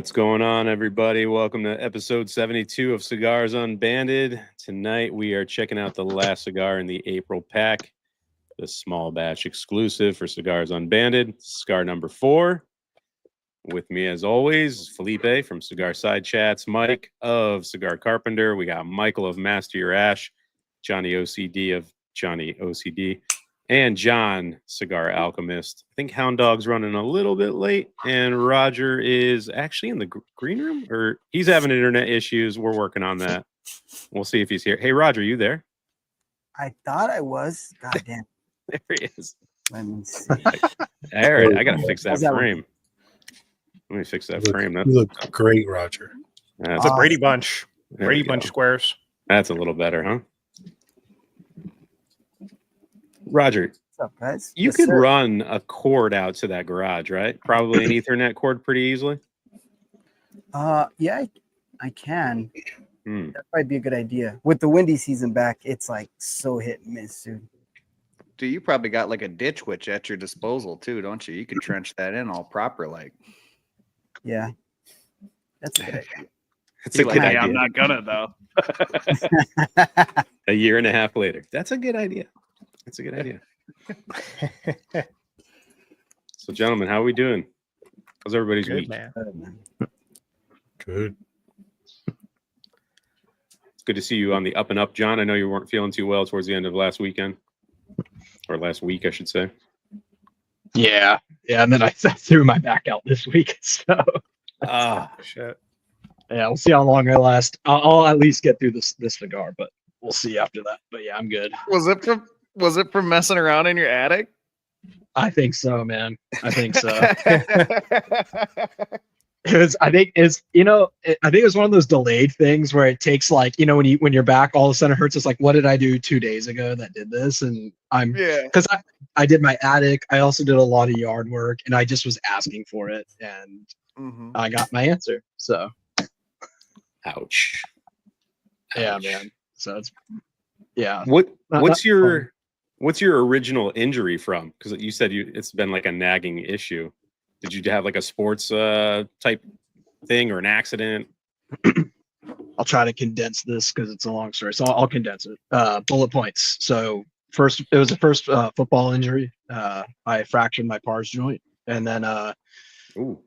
What's going on, everybody? Welcome to episode 72 of Cigars Unbanded. Tonight we are checking out the last cigar in the April pack, the small batch exclusive for Cigars Unbanded, cigar number 4. With me, as always, Felipe from Cigar Side Chats, Mike of Cigar Carpenter. We got Michael of Master Your Ash, Johnny OCD of Johnny OCD, and John, Cigar Alchemist. I think Hound Dog's running a little bit late, and Roger is actually in the green room, or he's having internet issues. We're working on that. We'll see if he's here. Hey, Roger, you there? I thought I was. God damn. There he is. Let me see. All right, I got to fix that frame. Let me fix that frame. You look great, Roger. It's a Brady Bunch. Brady Bunch squares. That's a little better, huh? Roger, What's up, guys? you Yes, could sir. run a cord out to that garage, right? Probably an Ethernet cord pretty easily. Yeah, I can. Hmm. That might be a good idea. With the windy season back, it's like so hit and miss, dude. Dude, you probably got like a ditch witch at your disposal too, don't you? You could trench that in all proper, like. Yeah, that's a good idea. It's a good Hey, idea. I'm not gonna though. A year and a half later. That's a good idea. That's a good idea. So, gentlemen, how are we doing? How's everybody's Good, week? man. Good. It's good to see you on the up and up, John. I know you weren't feeling too well towards the end of last weekend. Or last week, I should say. Yeah, and then I threw my back out this week. So Ah, Shit. yeah, we'll see how long I last. I'll at least get through this cigar, but we'll see after that. But yeah, I'm good. Was it from messing around in your attic? I think so, man. I think so. It was. I think it's. I think it was one of those delayed things where it takes like when your back all of a sudden hurts. It's like, what did I do 2 days ago that did this? And Yeah. because I did my attic. I also did a lot of yard work, and I just was asking for it, and Mm-hmm. I got my answer. So ouch. yeah, Ouch. man. So it's yeah. What's your original injury from? Because you said it's been like a nagging issue. Did you have like a sports type thing or an accident? I'll try to condense this because it's a long story. So I'll condense it. Bullet points. So it was the first football injury. I fractured my pars joint, and then Ooh.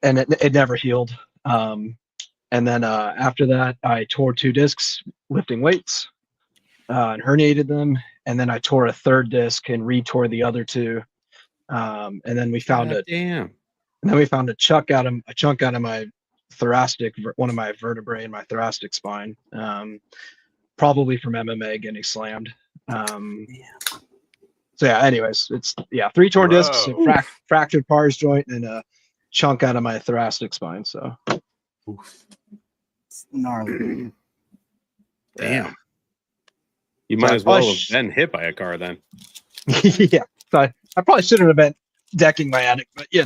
and it never healed. And then after that, I tore 2 discs lifting weights and herniated them. And then I tore a 3rd disc and re-tore the other 2. And then we found a chunk out of my thoracic, one of my vertebrae in my thoracic spine, probably from MMA getting slammed. So yeah, anyways, it's 3 torn discs, a fractured pars joint, and a chunk out of my thoracic spine. So It's gnarly. Damn. You might So as well I have been hit by a car then. yeah, so I probably shouldn't have been decking my attic, but Yeah,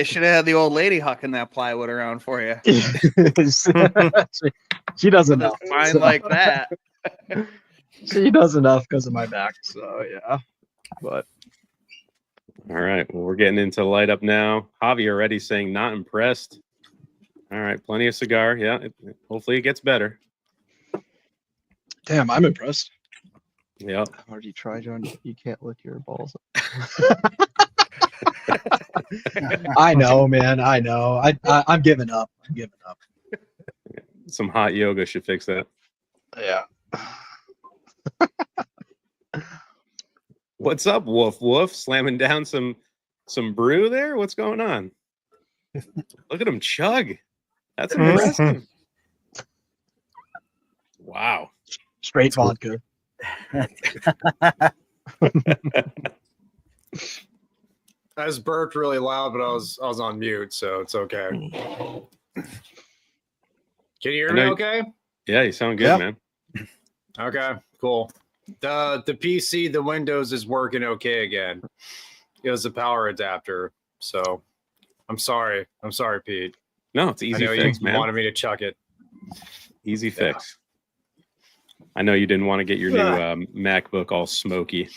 should have had the old lady hucking that plywood around for you. she does enough. Fine So- like that. She does enough because of my back. So yeah, but All right. Well, we're getting into light up now. Javi already saying not impressed. All right. Plenty of cigar. Yeah. Hopefully it gets better. damn, I'm impressed. Yeah. How did you try, John? You can't lick your balls. I know, man. I know. I'm giving up. I'm giving up. Some hot yoga should fix that. Yeah. What's up, Woof Woof? Slamming down some brew there? What's going on? Look at him chug. That's impressive. Wow. Straight vodka. I just burped really loud, but I was on mute, so it's okay. Can you hear me okay? Yeah, you sound good, Yeah. man. Okay, cool. The PC, the Windows is working okay again. It was a power adapter, so I'm sorry. I'm sorry, Pete. No, it's easy I know fix, you man. wanted me to chuck it. Easy fix. I know you didn't want to get your new MacBook all smoky.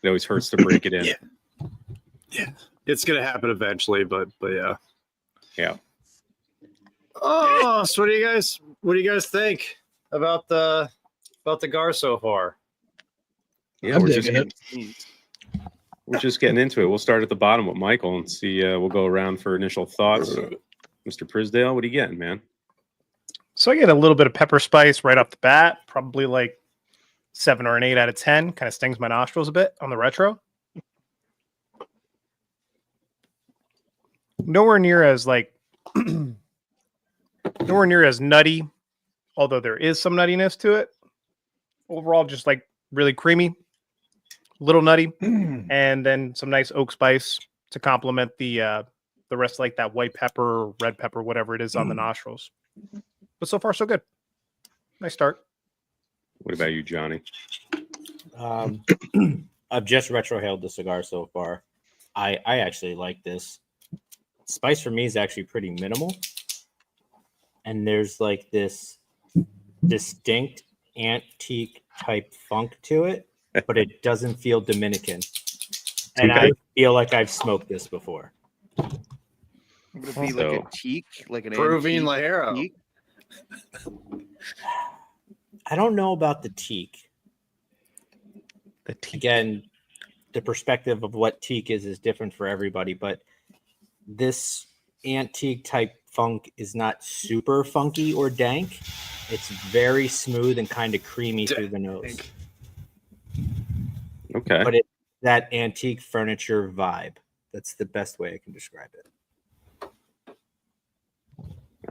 It always hurts to break it in. Yeah, it's gonna happen eventually, but yeah. Yeah. Oh, so what do you guys think about the Gar so far? Yeah, I'm we're just, digging getting, we're just getting into it. We'll start at the bottom with Michael and see. We'll go around for initial thoughts. Mr. Prisdale, what are you getting, man? So I get a little bit of pepper spice right off the bat, probably like 7 or an 8 out of 10. Kind of stings my nostrils a bit on the retro. Nowhere near as nutty, although there is some nuttiness to it. Overall, just like really creamy, little nutty, and then some nice oak spice to complement the rest, like that white pepper, or red pepper, whatever it is on the nostrils. But so far, so good. Nice start. What about you, Johnny? I've just retrohaled the cigar so far. I actually like this. Spice for me is actually pretty minimal. And there's like this distinct antique type funk to it, but it doesn't feel Dominican. And I feel like I've smoked this before. Would it be like a teak, like an Peruvian antique Lajero. teak? I don't know about the teak. Again, the perspective of what teak is different for everybody, but this antique type funk is not super funky or dank. It's very smooth and kind of creamy through the nose. Okay. But it's that antique furniture vibe. That's the best way I can describe it.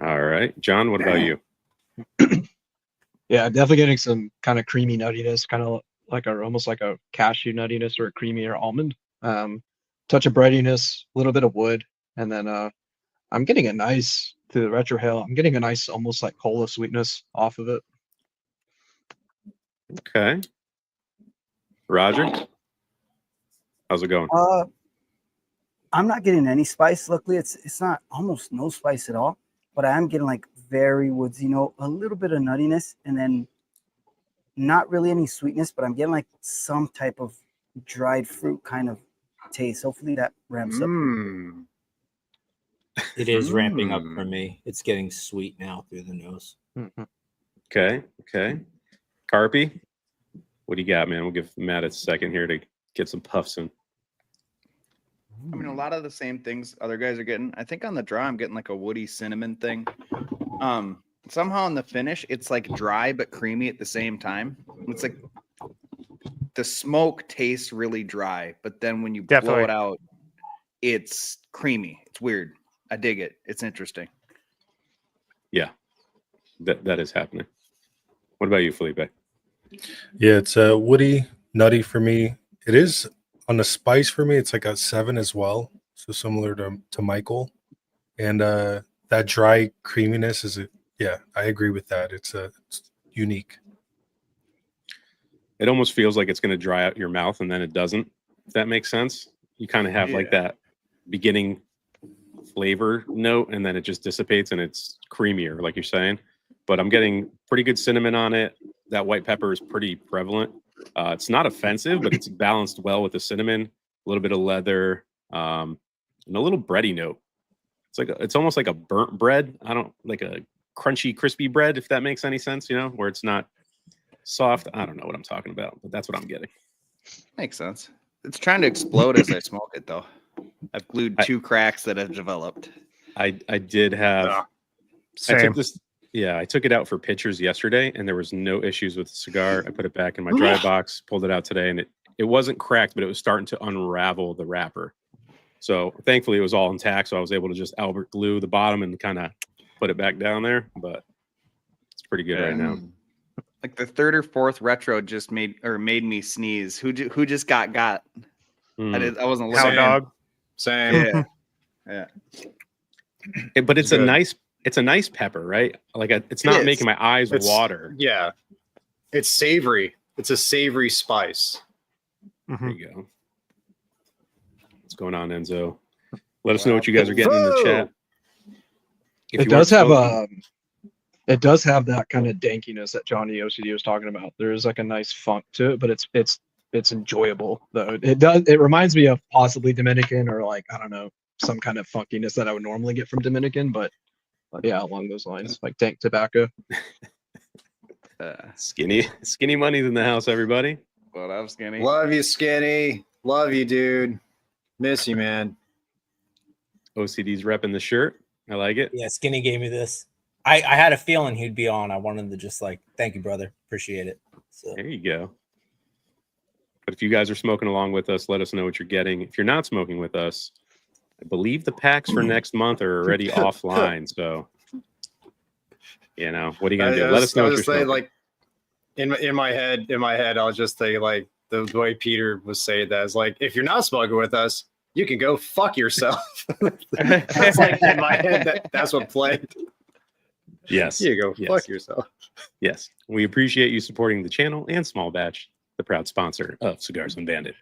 All right. John, what about you? Yeah, definitely getting some kind of creamy nuttiness, kind of like almost like a cashew nuttiness or a creamier almond. Touch of breadiness, a little bit of wood, and then I'm getting a nice through the retrohale. I'm getting a nice, almost like cola sweetness off of it. Okay. Roger, how's it going? I'm not getting any spice. Luckily, it's not almost no spice at all. But I am getting like very woodsy, a little bit of nuttiness, and then not really any sweetness. But I'm getting like some type of dried fruit kind of taste. Hopefully that ramps up. It is ramping up for me. It's getting sweet now through the nose. Okay. Carpy, what do you got, man? We'll give Matt a second here to get some puffs in. I mean, a lot of the same things other guys are getting. I think on the draw, I'm getting like a woody cinnamon thing. Somehow in the finish, it's like dry but creamy at the same time. It's like the smoke tastes really dry, but then when you blow it out, it's creamy. It's weird. I dig it. It's interesting. Yeah, that is happening. What about you, Felipe? Yeah, it's woody, nutty for me. It is on the spice for me. It's like a 7 as well, so similar to Michael. And that dry creaminess is yeah, I agree with that. It's unique. It almost feels like it's going to dry out your mouth, and then it doesn't. If that makes sense, you kind of have like that beginning flavor note, and then it just dissipates, and it's creamier, like you're saying. But I'm getting pretty good cinnamon on it. That white pepper is pretty prevalent. It's not offensive, but it's balanced well with the cinnamon, a little bit of leather, and a little bready note. It's almost like a burnt bread. I don't like a crunchy, crispy bread, if that makes any sense, where it's not soft. I don't know what I'm talking about, but that's what I'm getting. Makes sense. It's trying to explode as I smoke it, though. I've glued 2 cracks that have developed. I did have. Same. I took it out for pictures yesterday, and there was no issues with the cigar. I put it back in my dry box, pulled it out today, and it wasn't cracked, but it was starting to unravel the wrapper. So thankfully, it was all intact, so I was able to just Albert glue the bottom and kind of put it back down there. But it's pretty good right now. Like the 3rd or 4th retro just made me sneeze. Who just got? I wasn't Cow looking. dog. Same. Yeah. But it's a nice pepper, right? Like it's not making my eyes water. Yeah, it's savory. It's a savory spice. There you go. What's going on, Enzo? Let us know what you guys are getting in the chat. It does have that kind of dankiness that Johnny OCD was talking about. There's like a nice funk to it, but it's enjoyable though. It reminds me of possibly Dominican or like, I don't know, some kind of funkiness that I would normally get from Dominican, but But yeah, along those lines, like dank tobacco. Skinny money's in the house, everybody. What up, Skinny? Love you, Skinny. Love you, dude. Miss you, man. OCD's repping the shirt. I like it. Yeah, Skinny gave me this. I had a feeling he'd be on. I wanted to just like, thank you, brother. Appreciate it. So There you go. But if you guys are smoking along with us, let us know what you're getting. If you're not smoking with us, I believe the packs for next month are already offline. So, you know, what are you gonna do? Let us know what you're smoking. Like in my head, I was just thinking like the way Peter was saying that is like, if you're not smoking with us, you can go fuck yourself. That's like in my head. That's what played. Yes. You go fuck yourself. Yes. We appreciate you supporting the channel and Small Batch, the proud sponsor of Cigars Unbanded.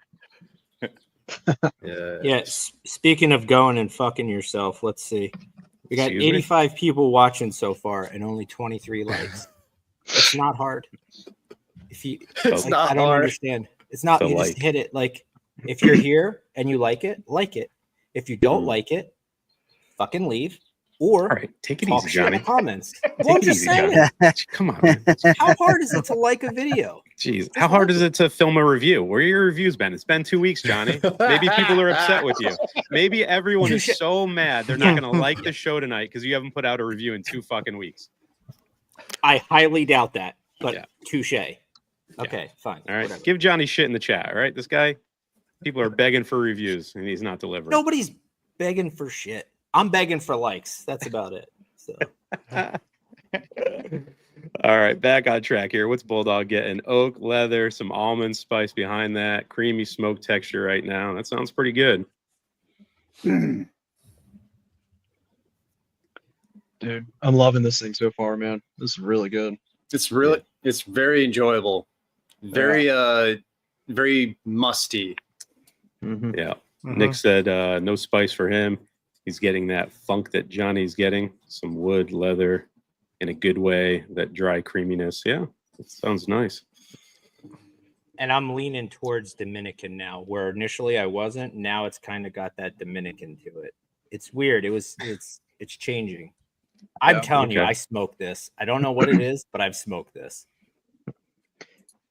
yeah. Speaking of going and fucking yourself, let's see. We got Excuse me? 85 people watching so far and only 23 likes. It's not hard. If you, It's not I don't hard. understand. It's not. To You like. just hit it. Like if you're here and you like it, like it. If you don't like it, fucking leave. Or All right, take it talk easy, shit in Johnny. the comments. Take Well, I'm it just easy, saying. Johnny. Come on, man. How hard is it to like a video? Jeez, how hard is it to film a review? Where are your reviews been? It's been 2 weeks, Johnny. Maybe people are upset with you. Maybe everyone is so mad they're not going to like the show tonight because you haven't put out a review in 2 fucking weeks. I highly doubt that, but Yeah. touche. Okay, fine. All right, whatever. give Johnny shit in the chat. All right, this guy, people are begging for reviews and he's not delivering. Nobody's begging for shit. I'm begging for likes. That's about it. So All right, back on track here. What's Bulldog getting? Oak, leather, some almond spice behind that, creamy smoke texture right now. That sounds pretty good. Dude, I'm loving this thing so far, man. This is really good. It's very enjoyable. Very very musty. Yeah. Nick said no spice for him. He's getting that funk that Johnny's getting. Some wood, leather, in a good way. That dry creaminess. Yeah, it sounds nice. and I'm leaning towards Dominican now, where initially I wasn't. Now it's kind of got that Dominican to it. It's weird. It's changing. I'm telling you, okay. I smoked this. I don't know what it is, but I've smoked this.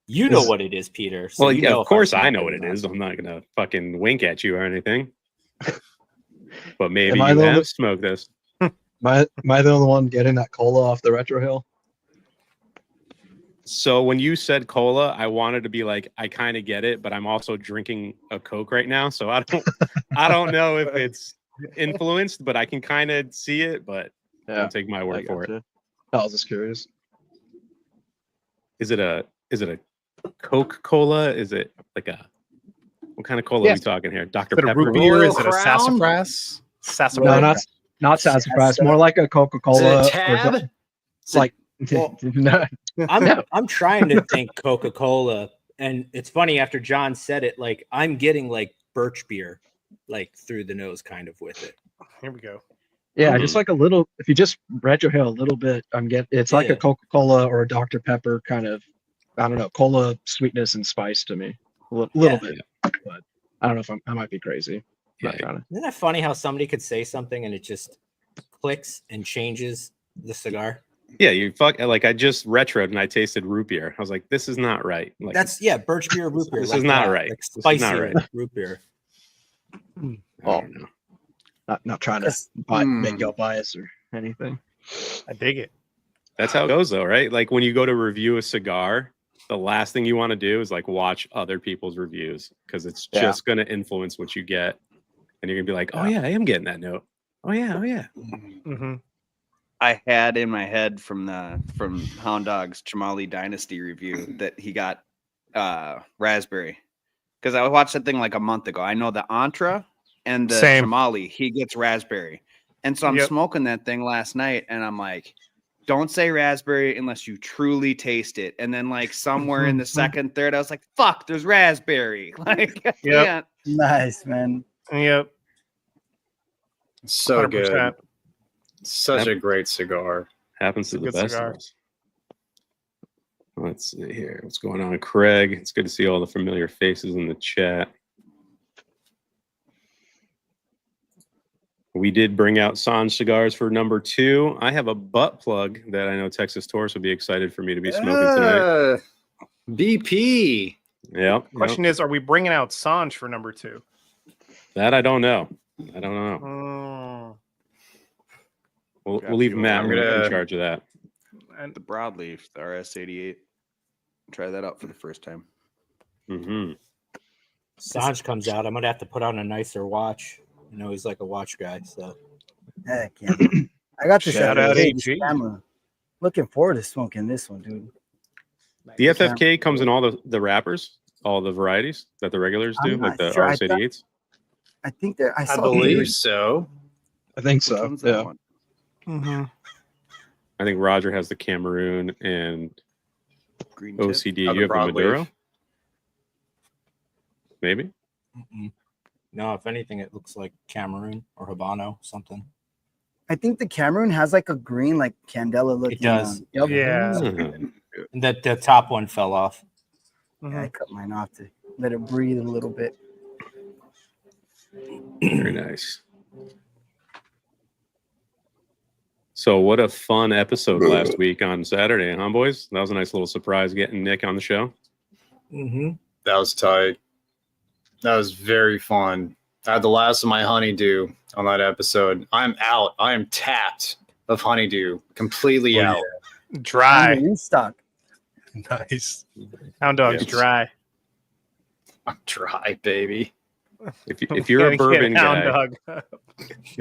You know what it is, Peter. So Well, you yeah, know of if course I've I smoked know it what or it not. is. I'm not gonna fucking wink at you or anything. But maybe Am I you the have only- smoked this. Am I the only one getting that cola off the retro hill? So when you said cola, I wanted to be like, I kind of get it, but I'm also drinking a Coke right now, so I don't know if it's influenced, but I can kind of see it. But don't take my word for it. gotcha. I was just curious. Is it a Coke Cola? Is it like a what kind of cola are Yes. we talking here? Dr. Is it a Pepper? root beer? Royal Is it a Crown? sassafras? No, Sassafras. not sassafras. More like a Coca Is Cola. it Tab? Like Well, no, I'm trying to think Coca-Cola, and it's funny after John said it, like I'm getting like birch beer, like through the nose, kind of with it. Here we go. yeah, just like a little. If you just retro hill a little bit, it's like Yeah. a Coca Cola or a Dr Pepper kind of. I don't know, cola sweetness and spice to me, a little Yeah. bit. But I don't know if I might be crazy. Not trying to. Isn't that funny how somebody could say something and it just clicks and changes the cigar? Yeah, you fuck. Like I just retroed and I tasted root beer. I was like, this is not right. Like That's birch beer, root beer. This like is not that, right. Like This is spicy not right. root beer. I don't know. Not trying to make y'all bias or anything. I dig it. That's how it goes, though, right? Like when you go to review a cigar, the last thing you want to do is like watch other people's reviews because it's Yeah. just going to influence what you get, and you're gonna be like, oh yeah, I am getting that note. Oh yeah, Mm-hmm. I had in my head from Hound Dog's Chamali Dynasty review that he got raspberry because I watched that thing like a month ago. I know the Antra and the Same. Chamali, he gets raspberry, and so I'm Yep. smoking that thing last night, and I'm like, don't say raspberry unless you truly taste it. And then like somewhere in the second, third, I was like, fuck, there's raspberry. Like, I Yep. can't. Nice, man. Yep. So 100%. good. Such a great cigar. happens to It's a the good best cigar. of us. Let's see here. What's going on, Craig? It's good to see all the familiar faces in the chat. We did bring out Sanj cigars for number 2. I have a butt plug that I know Texas Taurus would be excited for me to be smoking tonight. BP. Yep. Question is, are we bringing out Sanj for number 2? That I don't know. I don't know. Mm. We'll leave Matt I'm gonna- in charge of that. And the broadleaf, the RS88. Try that out for the first time. Mm-hmm. Sanj comes out. I'm gonna have to put on a nicer watch. You know, he's like a watch guy. So Heck yeah. I got this Shout at out this AG. camera. Looking forward to smoking this one, dude. The FFK comes in all the wrappers, all the varieties that the regulars do, I'm like not the sure. RS88s. I think there. I I saw believe so. I think Which so. one's that Yeah. one? Mm-hmm. I think Roger has the Cameroon and Green tip? OCD. Oh, the You have the broadleaf. Maduro? Maybe? no, if anything, it looks like Cameroon or Habano, something. I think the Cameroon has like a green, like candela looking. does. Yep. Yeah. Mhm. That the top one fell off. Yeah, I cut mine off to let it breathe a little bit. Very nice. So what a fun episode last week on Saturday, huh, boys? That was a nice little surprise getting Nick on the show. Mm-hmm. That was tight. That was very fun. I had the last of my honeydew on that episode. I'm out. I am tapped of honeydew. Completely Oh, out. Dry. In stock. Nice. Hound dog's Yes. dry. I'm dry, baby. If you're a Can't get bourbon hound guy, dog.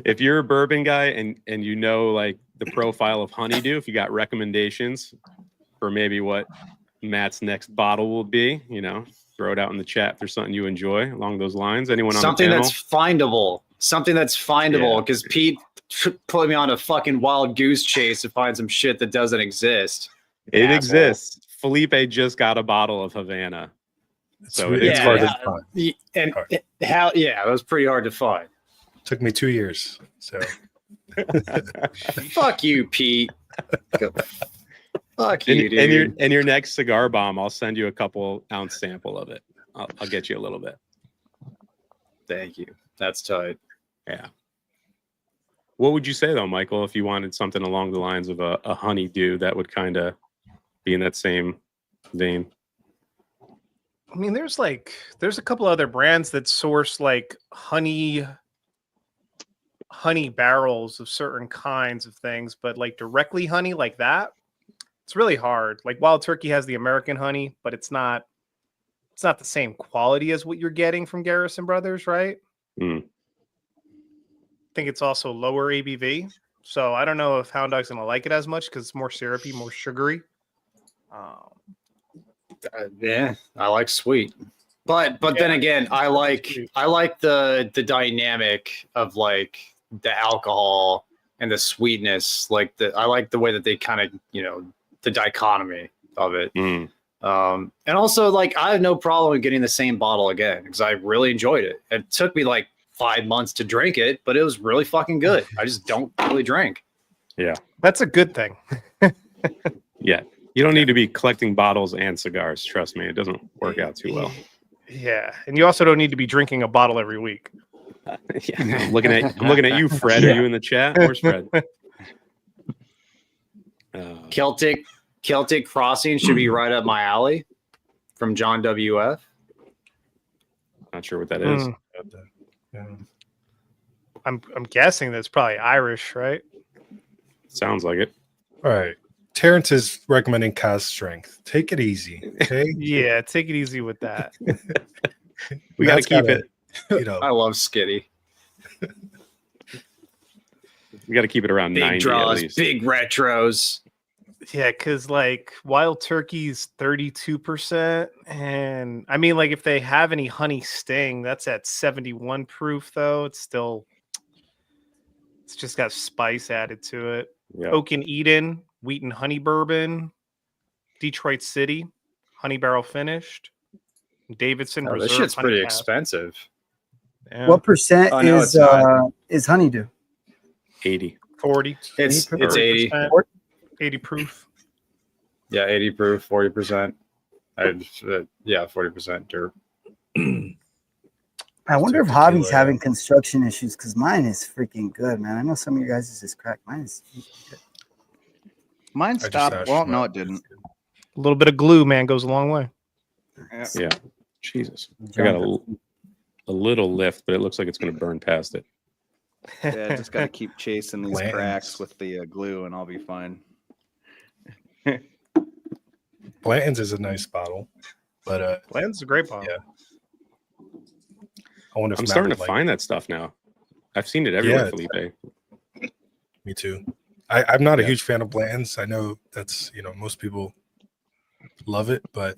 if you're a bourbon guy and you know like the profile of honeydew, if you got recommendations for maybe what Matt's next bottle will be, you know, throw it out in the chat if there's something you enjoy along those lines. Anyone on Something the panel? that's findable. Something that's findable. Yeah. Because Pete put me on a fucking wild goose chase to find some shit that doesn't exist. It Asshole. exists. Felipe just got a bottle of Havana. So it's it hard to exists. find. And Hard. that was pretty hard to find. Took me 2 years. So Fuck you, Pete. Fuck you, dude. And your next cigar bomb, I'll send you a couple ounce sample of it. I'll get you a little bit. Thank you. That's tight. Yeah. What would you say though, Michael, if you wanted something along the lines of a honeydew that would kind of be in that same vein? I mean, there's a couple other brands that source like honey barrels of certain kinds of things, but like directly honey like that, it's really hard. Like Wild Turkey has the American honey, but it's not the same quality as what you're getting from Garrison Brothers, right? Mm. I think it's also lower ABV. So I don't know if Hound Dog's gonna like it as much because it's more syrupy, more sugary. Yeah, I like sweet. But then again, I like the dynamic of like the alcohol and the sweetness. Like I like the way that they kind of, you know, the dichotomy of it. Mm. And also like I have no problem with getting the same bottle again because I really enjoyed it. It took me like 5 months to drink it, but it was really fucking good. I just don't really drink. Yeah. That's a good thing. Yeah. You don't need to be collecting bottles and cigars. Trust me, it doesn't work out too well. Yeah, and you also don't need to be drinking a bottle every week. Yeah, I'm looking at you, Fred. Are you in the chat? Where's Fred? Celtic Crossing should be right up my alley from John WF. Not sure what that is. yeah. I'm guessing that's probably Irish, right? Sounds like it. All right. Terrence is recommending cast strength. Take it easy. Okay. Yeah, take it easy with that. We got to Matt's keep gotta, it. You know, I love Skitty. We got to keep it around Big 90 at draws, least. big retros. Yeah, because like Wild Turkey's 32%. And I mean, like if they have any honey sting, that's at 71 proof, though. It's just got spice added to it. Yeah. Oak and Eden, wheat and honey bourbon, Detroit City, honey barrel finished, Davidson Oh, Reserve. this shit's honey pretty cask. expensive. Yeah. What percent Oh, no, it's not. is honeydew? 80. 40, It's 80. 40%, 80 proof. Yeah, 80 proof, 40%. Yeah, 40% dirt. I wonder if Tequila, Hobby's yeah. having construction issues because mine is freaking good, man. I know some of your guys is just cracked. Mine is good. Mine just stopped. asked Well, you no, about it didn't. A little bit of glue, man, goes a long way. Yeah. Yeah. Jesus. I got a little lift, but it looks like it's going to burn past it. Yeah, I just got to keep chasing these Blanton's. cracks with the glue, and I'll be fine. Blanton's is a nice bottle, but Bland's a great bottle. Yeah. I wonder if I'm Matt starting would to like find it. that stuff now. I've seen it everywhere, Yeah. Felipe. Me too. I'm not a Yeah. huge fan of Blanton's. I know that's most people love it, but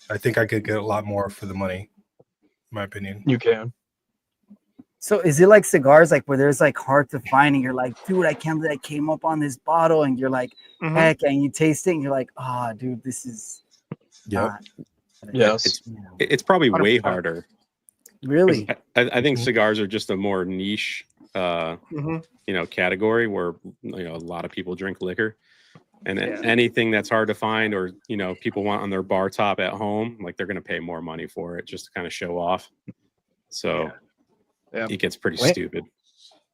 I think I could get a lot more for the money, in my opinion. You can. So is it like cigars, like where there's like hard to find, and you're like, dude, I can't believe I came up on this bottle, and you're like, Mhm. heck, and you taste it, and you're like, ah, dude, this is Yep. not. Yes. You know, It's probably way 100%. harder. 'Cause really. I think cigars are just a more niche, Mhm. category where a lot of people drink liquor, and Yeah. anything that's hard to find or people want on their bar top at home, like they're going to pay more money for it just to kind of show off. So Yeah. it gets pretty Wait. stupid.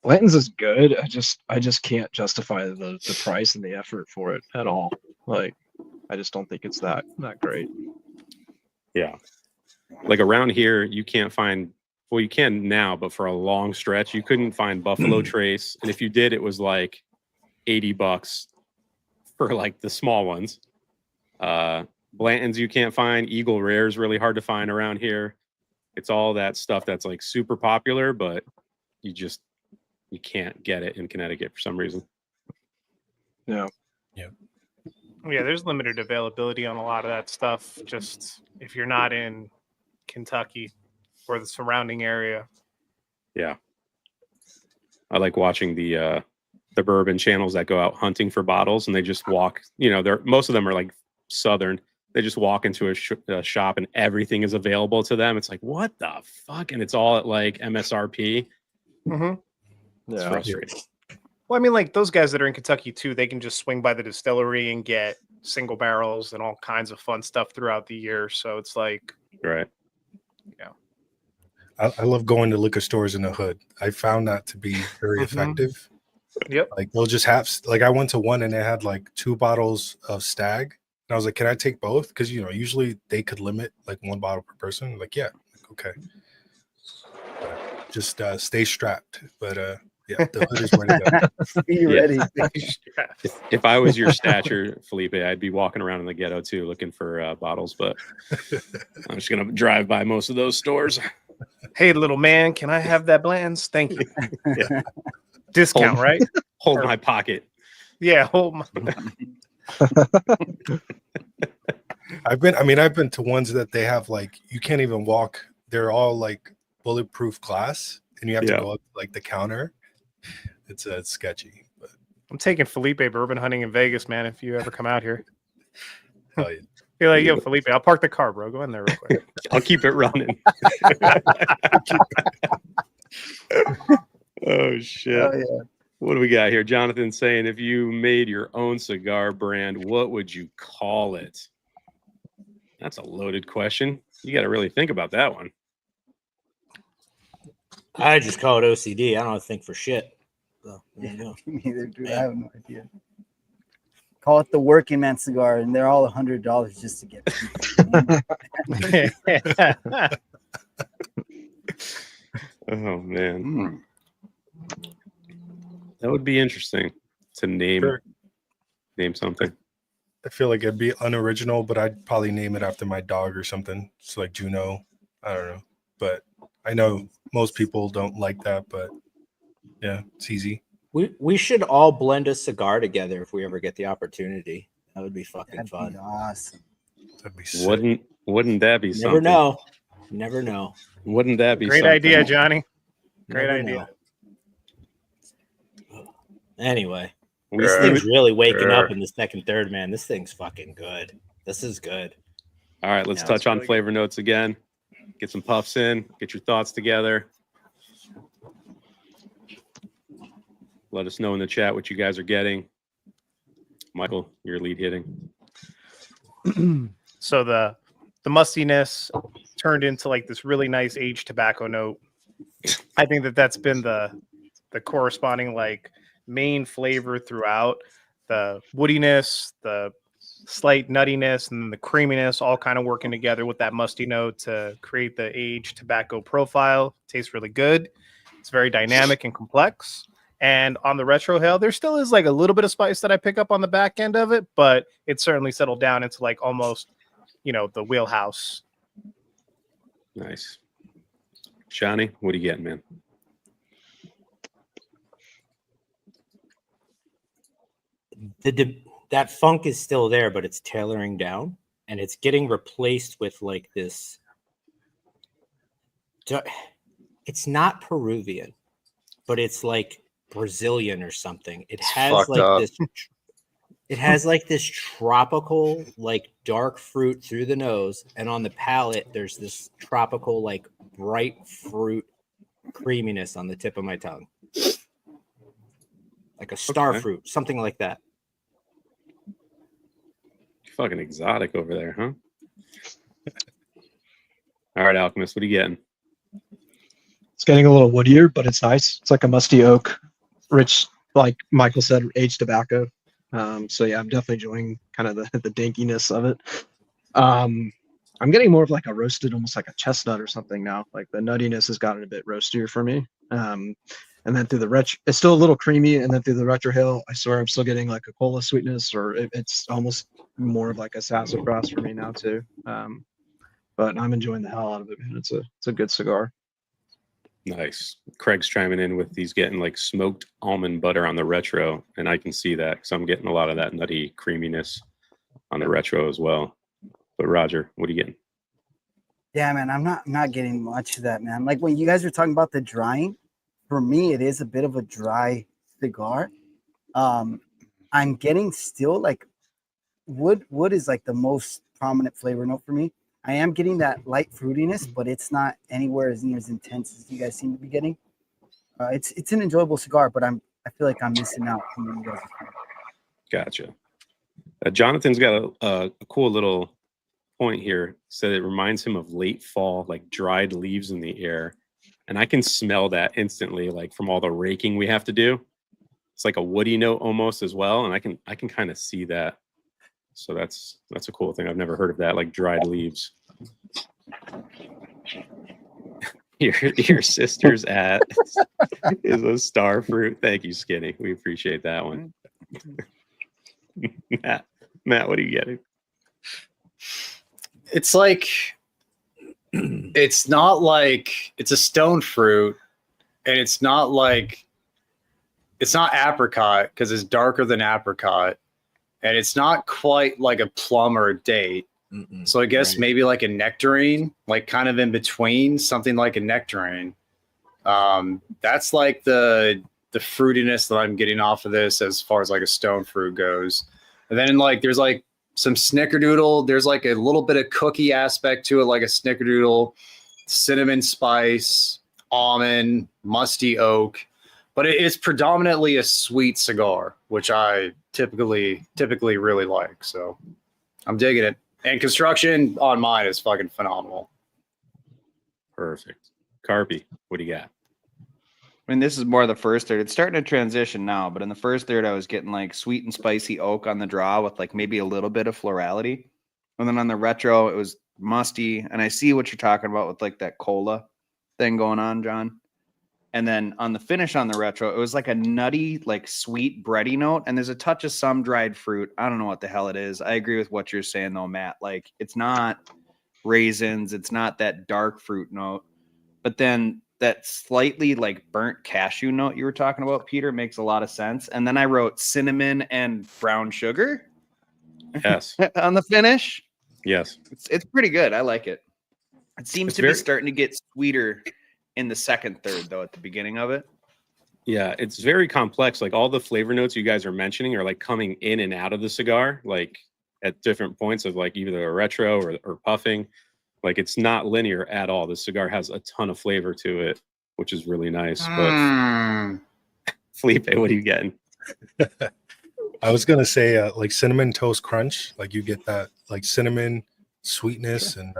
Blanton's is good. I just can't justify the price and the effort for it at all. Like, I just don't think it's that great. Yeah. Like around here, you can't find, well, you can now, but for a long stretch, you couldn't find Buffalo Trace. And if you did, it was like $80 for like the small ones. Blanton's you can't find. Eagle Rare is really hard to find around here. It's all that stuff that's like super popular, but you can't get it in Connecticut for some reason. Yeah. Yeah, there's limited availability on a lot of that stuff. Just if you're not in Kentucky or the surrounding area. Yeah. I like watching the bourbon channels that go out hunting for bottles, and they just walk, most of them are like Southern. They just walk into a shop and everything is available to them. It's like, what the fuck? And it's all at like MSRP. Mm-hmm. It's Yeah. frustrating. Well, I mean, like those guys that are in Kentucky too, they can just swing by the distillery and get single barrels and all kinds of fun stuff throughout the year. So it's like, Right. I love going to liquor stores in the hood. I found that to be very effective. Yep. Like they'll just have, like I went to one and they had like 2 bottles of Stag. And I was like, can I take both? Because, usually they could limit like 1 bottle per person. Like, yeah, like, okay. Just stay strapped. But yeah, the hood is where to go. Be ready. If I was your stature, Felipe, I'd be walking around in the ghetto too, looking for bottles. But I'm just gonna drive by most of those stores. Hey, little man, can I have that Blanton's? Thank you. Yeah. Discount, right? Hold my pocket. Yeah, hold my. I've been to ones that they have like you can't even walk. They're all like bulletproof glass, and you have to go up like the counter. It's sketchy. But I'm taking Felipe bourbon hunting in Vegas, man. If you ever come out here, hell yeah. you're like, yo, Felipe, I'll park the car, bro. Go in there real quick. I'll keep it running. Oh shit. Oh, yeah. What do we got here? Jonathan saying, if you made your own cigar brand, what would you call it? That's a loaded question. You got to really think about that one. I just call it OCD. I don't think for shit. So, there you go. Neither, dude. I have no idea. Call it the working man cigar, and they're all $100 just to get people. Oh man, that would be interesting to name something. I feel like it'd be unoriginal, but I'd probably name it after my dog or something. It's like Juno. I don't know. But I know most people don't like that, but yeah, it's easy. We should all blend a cigar together if we ever get the opportunity. That would be fucking That'd fun. be awesome. That'd be sick. Wouldn't that be something? Never know. Never know. Wouldn't that be Great something? idea, Johnny. Great Never idea. know. Anyway, We this thing's really waking Sure. up in the second third, man. This thing's fucking good. This is good. All right, let's Yeah, touch it's on really flavor notes again. Get some puffs in. Get your thoughts together. Let us know in the chat what you guys are getting. Michael, your lead hitting. So the the mustiness turned into like this really nice aged tobacco note. I think that's been the corresponding like main flavor throughout. The woodiness, the slight nuttiness, and then the creaminess all kind of working together with that musty note to create the aged tobacco profile. Tastes really good. It's very dynamic and complex. And on the retro hail, there still is like a little bit of spice that I pick up on the back end of it, but it's certainly settled down into like almost, the wheelhouse. Nice. Johnny, what are you getting, man? That funk is still there, but it's tailoring down, and it's getting replaced with like this. It's not Peruvian, but it's like Brazilian or something. It has fucked like up. this. It has like this tropical, like dark fruit through the nose, and on the palate, there's this tropical, like bright fruit creaminess on the tip of my tongue, like a star fruit, something like that. Fucking exotic over there, huh? All right, Alchemist, what are you getting? It's getting a little woodier, but it's nice. It's like a musty oak, rich, like Michael said, aged tobacco. So yeah, I'm definitely enjoying kind of the dinkiness of it. I'm getting more of like a roasted, almost like a chestnut or something now. Like the nuttiness has gotten a bit roastier for me. And then through the retro, it's still a little creamy. And then through the retro hill, I swear I'm still getting like a cola sweetness, or it's almost more of like a sassafras for me now too. But I'm enjoying the hell out of it, man. It's a good cigar. Nice. Craig's chiming in with he's getting like smoked almond butter on the retro, and I can see that because I'm getting a lot of that nutty creaminess on the retro as well. But Roger, what are you getting? Yeah, man, I'm not getting much of that, man. Like when you guys were talking about the drying, for me, it is a bit of a dry cigar. I'm getting still like wood is like the most prominent flavor note for me. I am getting that light fruitiness, but it's not anywhere as near as intense as you guys seem to be getting. It's an enjoyable cigar, but I feel like I'm missing out from what you guys are saying. Gotcha. Jonathan's got a cool little point here. Said it reminds him of late fall, like dried leaves in the air, and I can smell that instantly, like from all the raking we have to do. It's like a woody note almost as well, and I can kind of see that. So that's a cool thing. I've never heard of that, like dried leaves. Your sister's at is a star fruit. Thank you, Skinny. We appreciate that one. Matt, what are you getting? It's like, it's not like it's a stone fruit, and it's not apricot because it's darker than apricot, and it's not quite like a plum or a date. So I guess maybe like a nectarine, like kind of in between, something like a nectarine. That's like the fruitiness that I'm getting off of this as far as like a stone fruit goes. And then like there's like some snickerdoodle. There's like a little bit of cookie aspect to it, like a snickerdoodle, cinnamon spice, almond, musty oak. But it's predominantly a sweet cigar, which I typically really like. So I'm digging it. And construction on mine is fucking phenomenal. Perfect. Carpy, what do you got? I mean, this is more the first third. It's starting to transition now, but in the first third, I was getting like sweet and spicy oak on the draw with like maybe a little bit of florality. And then on the retro, it was musty. And I see what you're talking about with like that cola thing going on, John. And then on the finish on the retro, it was like a nutty, like sweet bready note. And there's a touch of some dried fruit. I don't know what the hell it is. I agree with what you're saying though, Matt. Like it's not raisins. It's not that dark fruit note. But then that slightly like burnt cashew note you were talking about, Peter, makes a lot of sense. And then I wrote cinnamon and brown sugar. Yes. On the finish. Yes. It's pretty good. I like it. It seems to be starting to get sweeter in the second third, though, at the beginning of it. Yeah, it's very complex. Like all the flavor notes you guys are mentioning are like coming in and out of the cigar, like at different points of like either a retro or puffing. Like it's not linear at all. The cigar has a ton of flavor to it, which is really nice. But Felipe, what are you getting? I was gonna say like cinnamon toast crunch. Like you get that like cinnamon sweetness and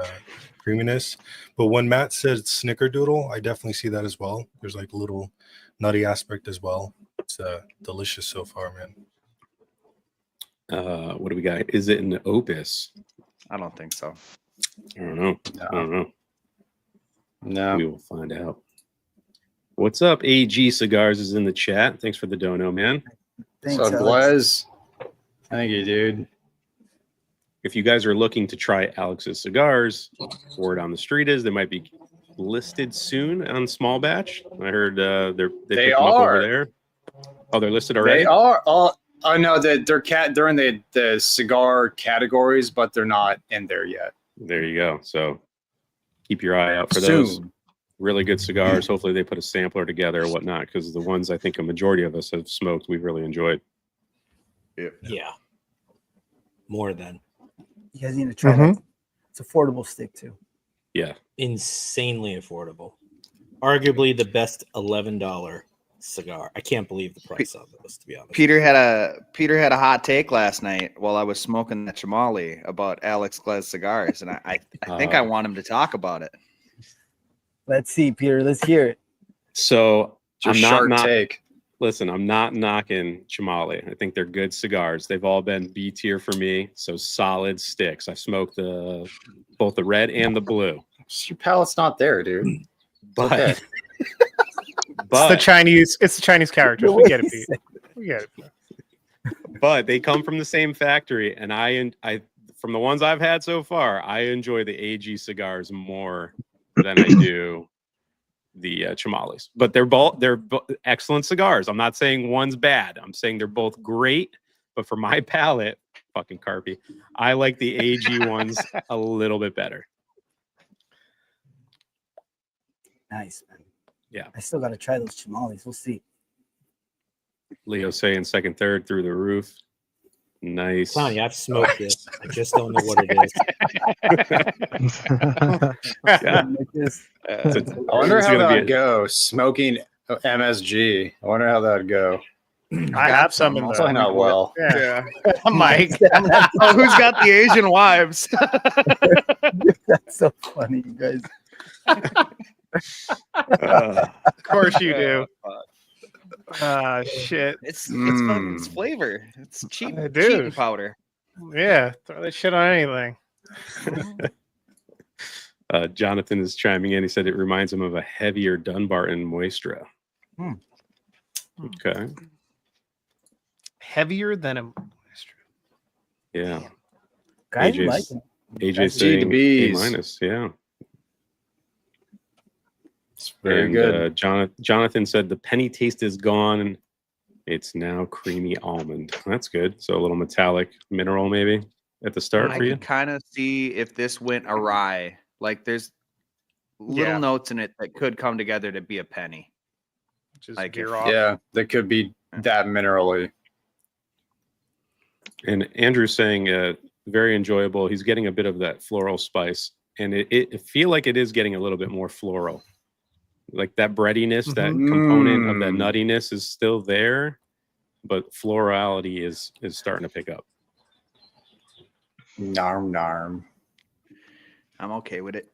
creaminess. But when Matt said snickerdoodle, I definitely see that as well. There's like a little nutty aspect as well. It's delicious so far, man. What do we got? Is it an opus? I don't think so. I don't know. I don't know. No. We will find out. What's up? AG Cigars is in the chat. Thanks for the dono, man. Thanks, So Alex. Blaze, thank you, dude. If you guys are looking to try Alex's cigars, word on the street is they might be listed soon on small batch. I heard they picked them up over there. Oh, they're listed already? They are. I know that they're in the cigar categories, but they're not in there yet. There you go. So keep your eye out for those. Soon. Really good cigars. Hopefully they put a sampler together or whatnot, because the ones I think a majority of us have smoked, we've really enjoyed. Yeah. More than You guys need to try that. It's affordable stick too. Yeah. insanely affordable. Arguably the best $11 cigar. I can't believe the price of this, to be honest. Peter had a hot take last night while I was smoking that chamali about Alex Glez cigars, and I think I want him to talk about it. Let's see, Peter. Let's hear it. So Just I'm not take. listen, I'm not knocking Chamali. I think they're good cigars. They've all been B tier for me. So solid sticks. I smoked both the red and the blue. Your palate's not there, dude. But okay. It's the Chinese characters. We get it, Pete. We get it. But they come from the same factory, and I from the ones I've had so far, I enjoy the AG cigars more than I do the Chamalis. But they're both excellent cigars. I'm not saying one's bad. I'm saying they're both great. But for my palate, fucking Carpy, I like the AG ones a little bit better. Nice, man. Yeah. I still got to try those chamales. We'll see. Leo saying second, third through the roof. Nice. Sonny, I've smoked this. I just don't know what it is. Yeah. Like this. I wonder how that would go. Smoking MSG. I wonder how that would go. I have some in I'll the find out well. Yeah. Mike. Oh, who's got the Asian wives? That's so funny, you guys. Of course you do. Shit. It's fucking it's flavor. It's cheap Dude. cheating powder. Yeah, throw that shit on anything. Jonathan is chiming in. He said it reminds him of a heavier Dunbarton Moistra. Okay. Heavier than a Yeah. Guys AJ's like them. AJ That's G saying to A B's. minus. Yeah. It's very And good. Jonathan said the penny taste is gone. And it's now creamy almond. That's good. So a little metallic mineral maybe at the start I for you. can kind of see if this went awry. Like there's little notes in it that could come together to be a penny. just Like veer if- off. Yeah, that could be that minerally. And Andrew's saying very enjoyable. He's getting a bit of that floral spice, and it feel like it is getting a little bit more floral. Like that breadiness, that component of that nuttiness is still there, but florality is starting to pick up. Narm. I'm okay with it.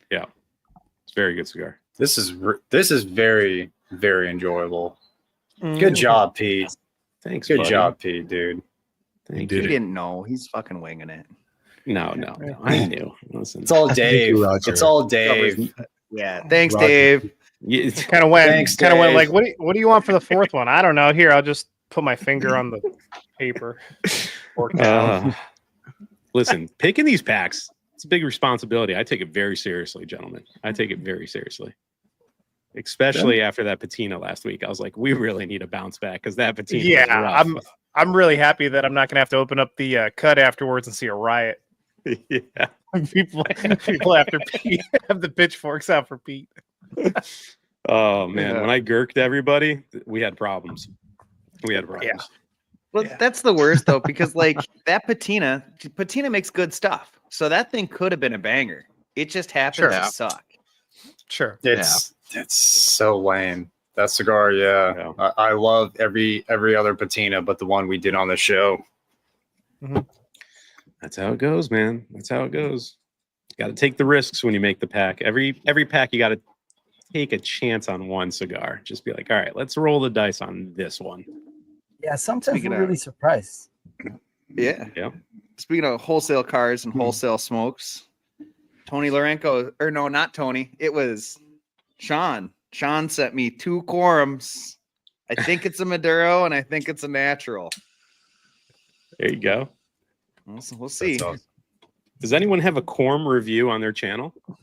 Yeah, it's a very good cigar. This is very, very enjoyable. Mm. Good job, Pete. Thanks. Good buddy. job, Pete, dude. Thank did He you. didn't know. He's fucking winging it. No. I knew. Listen, It's all Dave. Roger. It's all Dave. Yeah. Thanks, Roger. Dave. Kind of went. Thanks, Kind of went Dave. like, what do you want for the fourth one? I don't know. Here, I'll just put my finger on the paper. Fork down. Listen, picking these packs, it's a big responsibility. I take it very seriously, gentlemen. I take it very seriously. Especially after that patina last week. I was like, we really need a bounce back because that patina was Yeah, rough. I'm really happy that I'm not gonna have to open up the cut afterwards and see a riot. Yeah. People after Pete have the pitchforks out for Pete. Oh man, Yeah. when I gurked everybody, we had problems. Yeah. Well, that's the worst though, because like that patina makes good stuff. So that thing could have been a banger. It just happens Sure. to suck. Sure. It's so lame. That cigar, yeah. I love every other patina but the one we did on the show. That's how it goes, man. That's how it goes. Got to take the risks when you make the pack. Every pack, you got to take a chance on one cigar. Just be like, all right, let's roll the dice on this one. Yeah, sometimes Speaking we're of- really surprised. Yeah. Yeah. Speaking of wholesale cars and wholesale smokes, Tony Lorenko, or no, not Tony. It was Sean. Sean sent me 2 quorums. I think it's a Maduro and I think it's a natural. There you go. We'll see. That's awesome. Does anyone have a Quorum review on their channel? I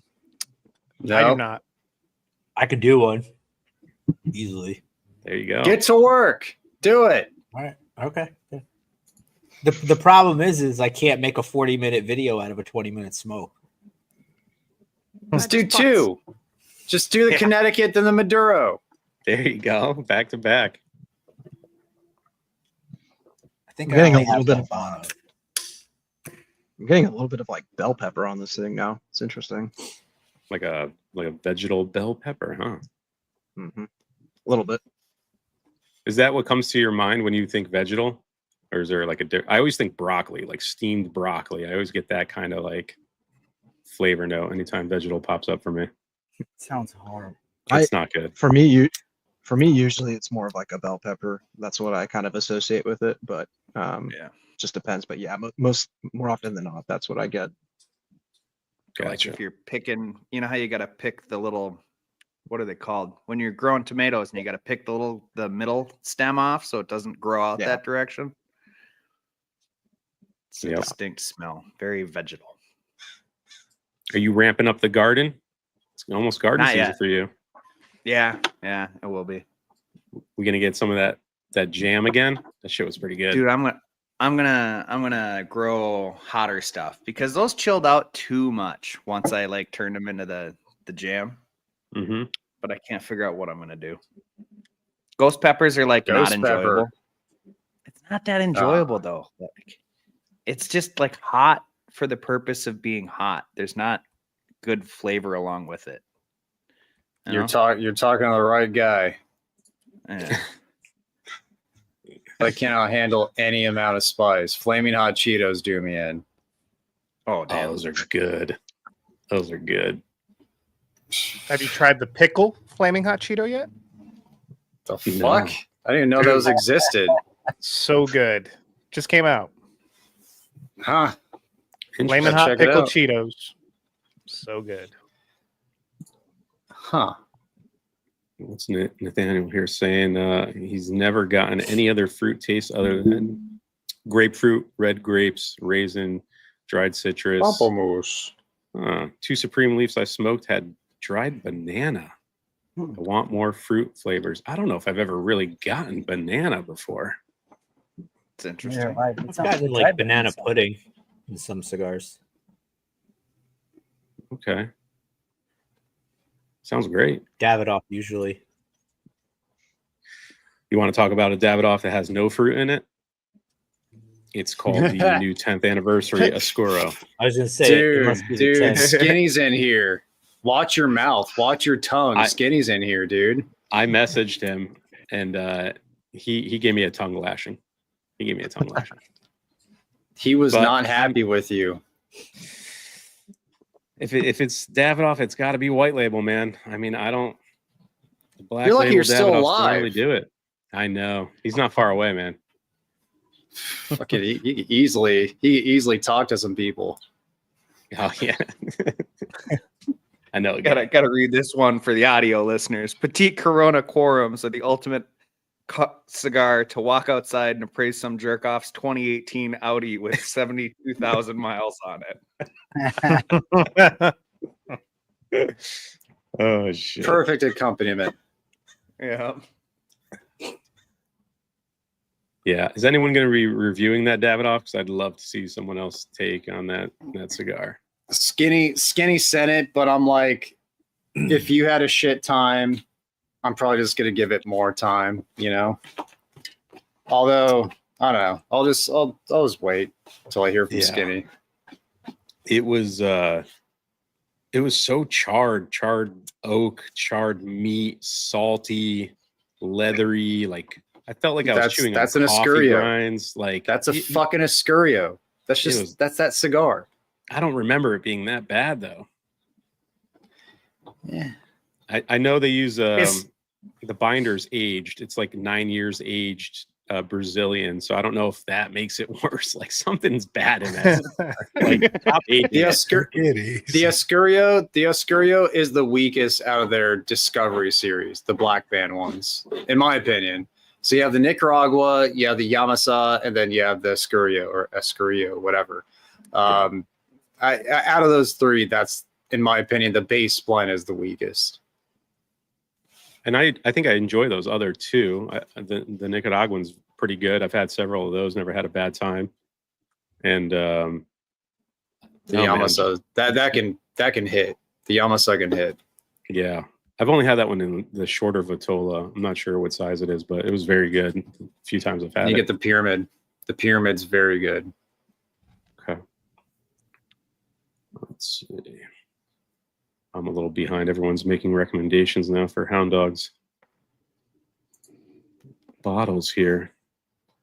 No. do not. I could do one easily. There you go. Get to work. Do it. All right. Okay. Yeah. The problem is I can't make a 40-minute video out of a 20-minute smoke. Let's do 2. Just do the Yeah. Connecticut then the Maduro. There you go. Back to back. I think I'm getting I a only little have bit of Habano. I'm getting a little bit of like bell pepper on this thing now. It's interesting. Like a vegetal bell pepper, huh? A little bit. Is that what comes to your mind when you think vegetal? Or is there like I always think broccoli, like steamed broccoli. I always get that kind of like flavor note anytime vegetal pops up for me. Sounds horrible. It's not good. For me, usually it's more of like a bell pepper. That's what I kind of associate with it. But Yeah. just depends. But yeah, more often than not, that's what I get. Like Gotcha. if you're picking, you know how you got to pick the little, what are they called? When you're growing tomatoes and you got to pick the middle stem off so it doesn't grow out Yeah. that direction. It's a Yep. distinct smell. Very vegetal. Are you ramping up the garden? It's almost garden Not season yet. for you. Yeah, it will be. We gonna get some of that jam again? That shit was pretty good. Dude, I'm gonna grow hotter stuff because those chilled out too much once I like turned them into the jam. Mm-hmm. But I can't figure out what I'm gonna do. Ghost peppers are like Ghost not enjoyable. pepper. It's not that enjoyable though. Like, it's just like hot for the purpose of being hot. There's not good flavor along with it. You You're know? talking to the right guy. Yeah. I cannot handle any amount of spice. Flaming hot Cheetos do me in. Oh Oh, damn. those are good. Those are good. Have you tried the pickle flaming hot Cheeto yet? The No. fuck? I didn't even know those existed. So good. Just came out. Huh? Flaming Gotta hot check it pickle out. Cheetos. So good. Huh. What's Nathaniel here saying? He's never gotten any other fruit taste other than grapefruit, red grapes, raisin, dried citrus. Pamplemousse. 2 supreme leaves I smoked had dried banana. I want more fruit flavors. I don't know if I've ever really gotten banana before. It's interesting. Yeah, right. I've gotten like banana pudding in some cigars. Okay. Sounds great. Davidoff usually. You want to talk about a Davidoff that has no fruit in it? It's called the new 10th anniversary Oscuro. I was gonna say it must be the 10. Skinny's in here. Watch your mouth. Watch your tongue. Skinny's in here, dude. I messaged him and he gave me a tongue lashing. He gave me a tongue lashing. He was But not happy with you. If it's Davidoff, it's got to be white label, man. I mean, I don't. The black You're lucky label you're still Davidoffs don't alive. really do it. I know he's not far away, man. Fuck it. He could easily talk to some people. Oh yeah, I know. a Gotta guy. read this one for the audio listeners. Petite Corona quorums are the ultimate cigar to walk outside and appraise some jerk off's 2018 Audi with 72,000 miles on it. Oh shit. Perfect accompaniment. Yeah. Yeah. Is anyone going to be reviewing that Davidoff? Because I'd love to see someone else take on that cigar. Skinny sent it, but I'm like, if you had a shit time, I'm probably just gonna give it more time, you know. Although I don't know, I'll just wait until I hear from Yeah. Skinny. It was so charred oak, charred meat, salty, leathery. Like I felt like I was chewing That's on an coffee Escurio. grinds. Like That's a fucking Escurio. That's It just was- that's that cigar. I don't remember it being that bad though. Yeah. I know they use It's- the binder's aged. It's like 9 years aged Brazilian. So I don't know if that makes it worse. Like something's bad in that. Like top eight. The Escurio is the weakest out of their Discovery series, the black band ones, in my opinion. So you have the Nicaragua, you have the Yamasa, and then you have the Escurio, whatever. Out of those three, that's, in my opinion, the base blend is the weakest. And I think I enjoy those other two. The Nicaraguan's pretty good. I've had several of those, never had a bad time. And The Yamasa, that can hit. The Yamasa can hit. Yeah. I've only had that one in the shorter Vitola. I'm not sure what size it is, but it was very good. A few times I've had You it. get the pyramid. The pyramid's very good. Okay. Let's see. I'm a little behind. Everyone's making recommendations now for Hound Dogs. Bottles here.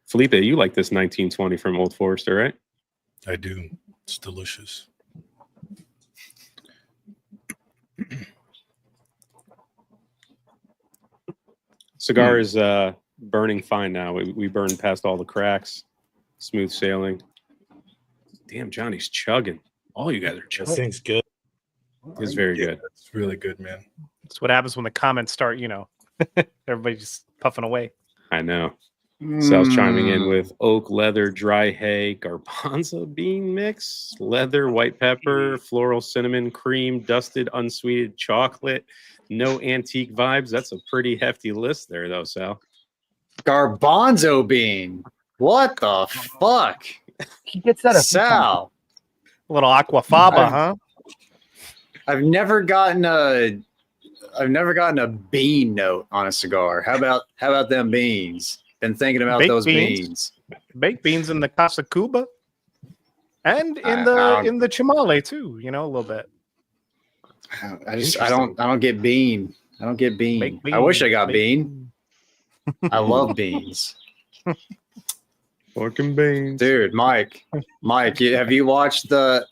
Felipe, you like this 1920 from Old Forester, right? I do. It's delicious. Cigar is burning fine now. We burned past all the cracks. Smooth sailing. Damn, Johnny's chugging. All you guys are This chugging. thing's good. It's very good. It's really good, man. That's what happens when the comments start, everybody just puffing away. I know. Sal's chiming in Mm. with oak, leather, dry hay, garbanzo bean mix, leather, white pepper, floral, cinnamon, cream, dusted, unsweetened chocolate. No antique vibes. That's a pretty hefty list there, though, Sal. Garbanzo bean. What the fuck? He gets that a few times. Sal. A little aquafaba, huh? I've never gotten a bean note on a cigar. How about them beans? Been thinking about Baked those beans? beans. Baked beans in the Casa Cuba, and in I the don't- Chimale too. A little bit. I don't get bean. I don't get bean. Baked I wish I got baked bean. I love beans. Fucking beans. Dude, Mike, have you watched the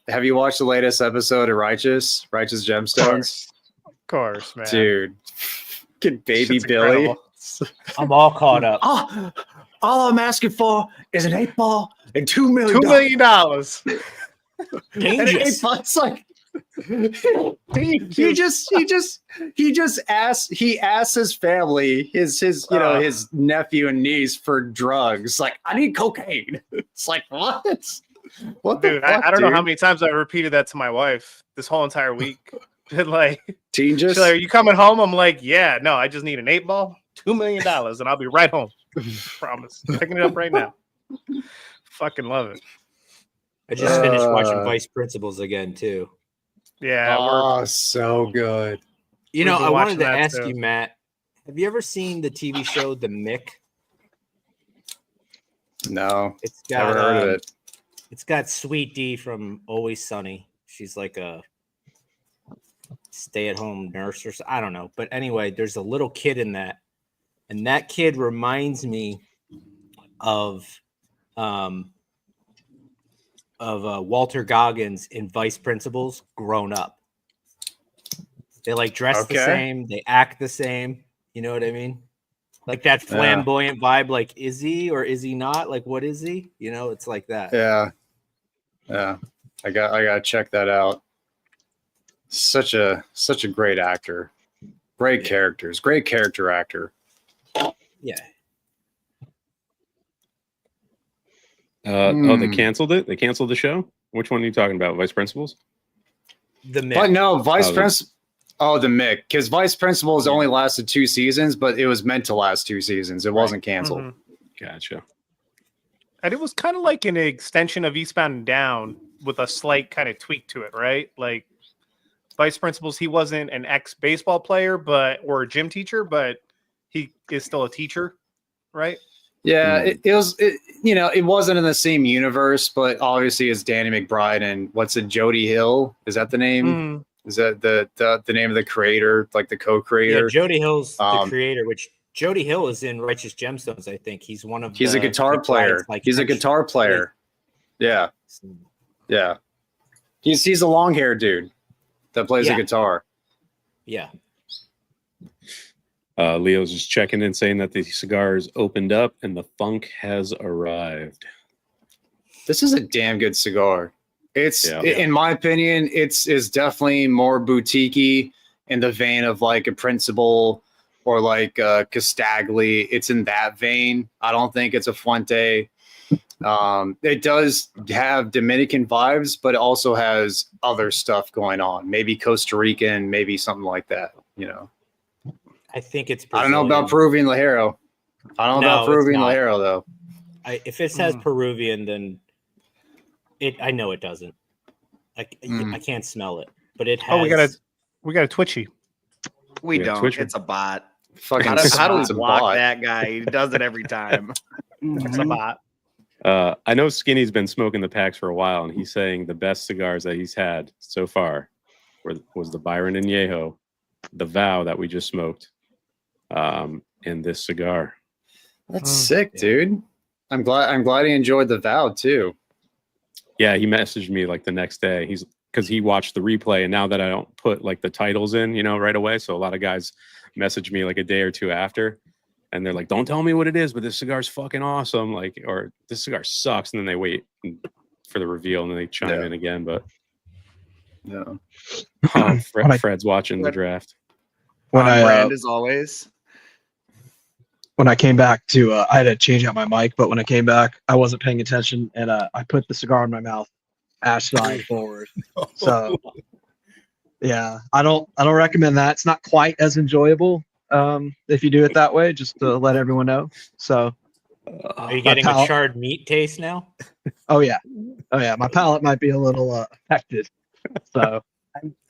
latest episode of Righteous Gemstones? Of course, man. Dude, get baby Shit's Billy. incredible. I'm all caught up. All I'm asking for is an 8-ball and $2 million. $2 million. And an Dangerous. 8-ball, it's like he just asked his family, his nephew and niece for drugs. Like, I need cocaine. It's like, what? What the Dude, fuck, I don't know how dude? many times I repeated that to my wife this whole entire week. Like, Teen she's just like, "Are you coming home?" I'm like, "Yeah, no, I just need an 8-ball, $2 million, and I'll be right home." Promise. Picking it up right now. Fucking love it. I just finished watching Uh, Vice Principals again too. Yeah, oh, so good. You We've know, been I wanted watching to that ask too. you, Matt. Have you ever seen the TV show The Mick? No, It's got never heard of it. It's got Sweet D from Always Sunny. She's like a stay-at-home nurse or so. I don't know, but anyway, there's a little kid in that, and that kid reminds me of Walter Goggins in Vice Principals grown up. They like dress the Okay. same, they act the same. You know what I mean? Like that flamboyant vibe. Like, is he or is he not? Like, what is he? It's like that. Yeah. I gotta check that out. Such a great actor. Great characters. Great character actor. Yeah. Oh, they canceled it? They canceled the show? Which one are you talking about? Vice Principals? The Mick. But no, Vice Oh, Principal. Oh, the Mick. Because Vice Principals only lasted 2 seasons, but it was meant to last 2 seasons. It wasn't canceled. Mhm. Gotcha. And it was kind of like an extension of Eastbound and Down with a slight kind of tweak to it, right? Like Vice Principals, he wasn't an ex-baseball player, or a gym teacher, but he is still a teacher, right? Yeah, it wasn't in the same universe, but obviously it's Danny McBride and what's it, Jody Hill? Is that the name? Mhm. Is that the name of the creator, like the Yeah, co-creator? Jody Hill's the Um, creator, which Jody Hill is in Righteous Gemstones, I think. He's one of He's a the guitar McBride's, player. like, He's a hench- guitar player. Yeah. Yeah. He's a long haired dude that plays Yeah. a guitar. Yeah. Leo's just checking in saying that the cigar is opened up and the funk has arrived. This is a damn good cigar. It's, Yeah. in my opinion, it's definitely more boutique-y in the vein of like a Principal or like Castagli. It's in that vein. I don't think it's a Fuente. It does have Dominican vibes, but it also has other stuff going on. Maybe Costa Rican, maybe something like that. You know, I think it's. I don't know about Brazilian. Peruvian Lajero. I don't know No, about it's Peruvian not. Lajero though. If it says Peruvian, then I know it doesn't. I can't smell it, but it has. Oh, we got a Twitchy. We Yeah, don't. Twitch- It's a bot. Fucking How do we it's a block bot. that guy? He does it every time. It's a bot. I know Skinny's been smoking the packs for a while, and he's saying the best cigars that he's had so far was the Byron and Yeho, the Vow that we just smoked, and this cigar. That's sick, dude. I'm glad he enjoyed the Vow too. Yeah, he messaged me like the next day. He's because he watched the replay, and now that I don't put like the titles in, right away, so a lot of guys message me like a day or two after, and they're like, "Don't tell me what it is, but this cigar's fucking awesome!" Like, or this cigar sucks, and then they wait for the reveal, and then they chime in again. But No. Fred's watching the draft. When On I brand as always. when I came back to, I had to change out my mic, but when I came back, I wasn't paying attention, and I put the cigar in my mouth, ash side forward. So, yeah, I don't recommend that. It's not quite as enjoyable if you do it that way. Just to let everyone know. So, Are you getting a palate- charred meat taste now? oh yeah, my palate might be a little affected. So,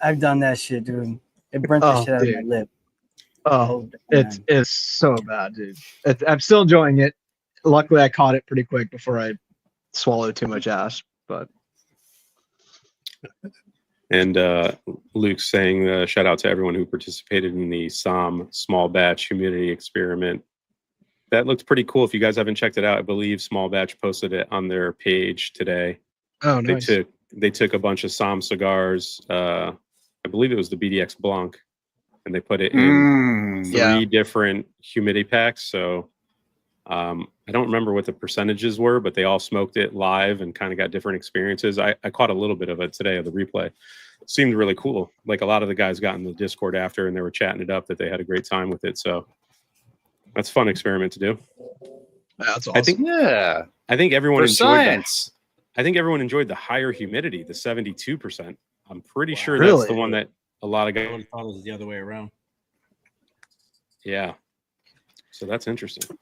I've done that shit, dude. It burnt the Oh, shit out of my dude. lip. oh, man. it's so bad, dude. I'm still enjoying it. Luckily, I caught it pretty quick before I swallowed too much ash. But And Luke's saying, shout out to everyone who participated in the SOM small batch humidity experiment. That looked pretty cool. If you guys haven't checked it out, I believe Small Batch posted it on their page today. oh, nice. They took a bunch of SOM cigars. I believe it was the BDX Blanc, and they put it in Mm. Yeah. 3 different humidity packs. So I don't remember what the percentages were, but they all smoked it live and kind of got different experiences. I caught a little bit of it today of the replay. It seemed really cool. Like a lot of the guys got in the Discord after and they were chatting it up that they had a great time with it. So that's a fun experiment to do. That's awesome. I think everyone For enjoyed science. I think everyone enjoyed the higher humidity, the 72%. I'm pretty sure Really? that's the one that a lot of I guys. would have thought it was the other way around. Yeah. So that's interesting.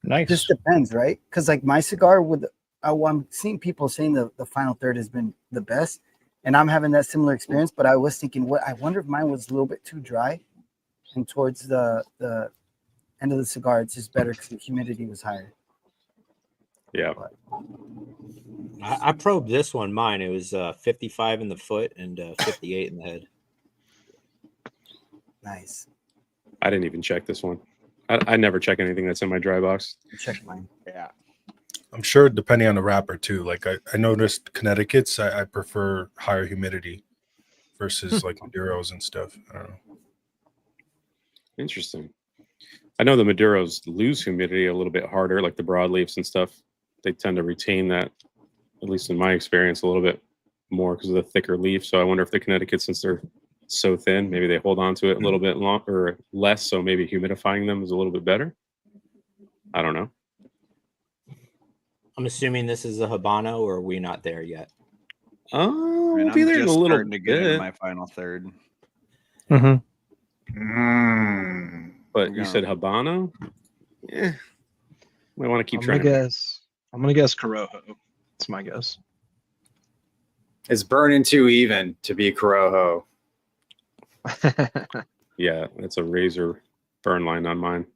Nice. Just depends, right? Because like my cigar with, I'm seeing people saying the final third has been the best, and I'm having that similar experience. But I was thinking, I wonder if mine was a little bit too dry, and towards the end of the cigar, it's just better because the humidity was higher. Yeah. I probed this one. Mine. It was 55 in the foot and 58 in the head. Nice. I didn't even check this one. I never check anything that's in my dry box. Check mine. Yeah. I'm sure depending on the wrapper too. Like I noticed Connecticut's, I prefer higher humidity versus like Maduros and stuff. I don't know. Interesting. I know the Maduros lose humidity a little bit harder, like the broadleafs and stuff. They tend to retain that, at least in my experience, a little bit more because of the thicker leaf. So I wonder if the Connecticut, since they're so thin, maybe they hold on to it a little bit longer or less. So maybe humidifying them is a little bit better. I don't know. I'm assuming this is a Habano, or are we not there yet? Oh, I we'll mean, be I'm there in a just little starting to get into bit. my final third. Mm-hmm. Mm. But you said Habano? Yeah. Might want to keep I'm trying. gonna guess Corojo. That's my guess. It's burning too even to be Corojo. Yeah, that's a razor burn line on mine.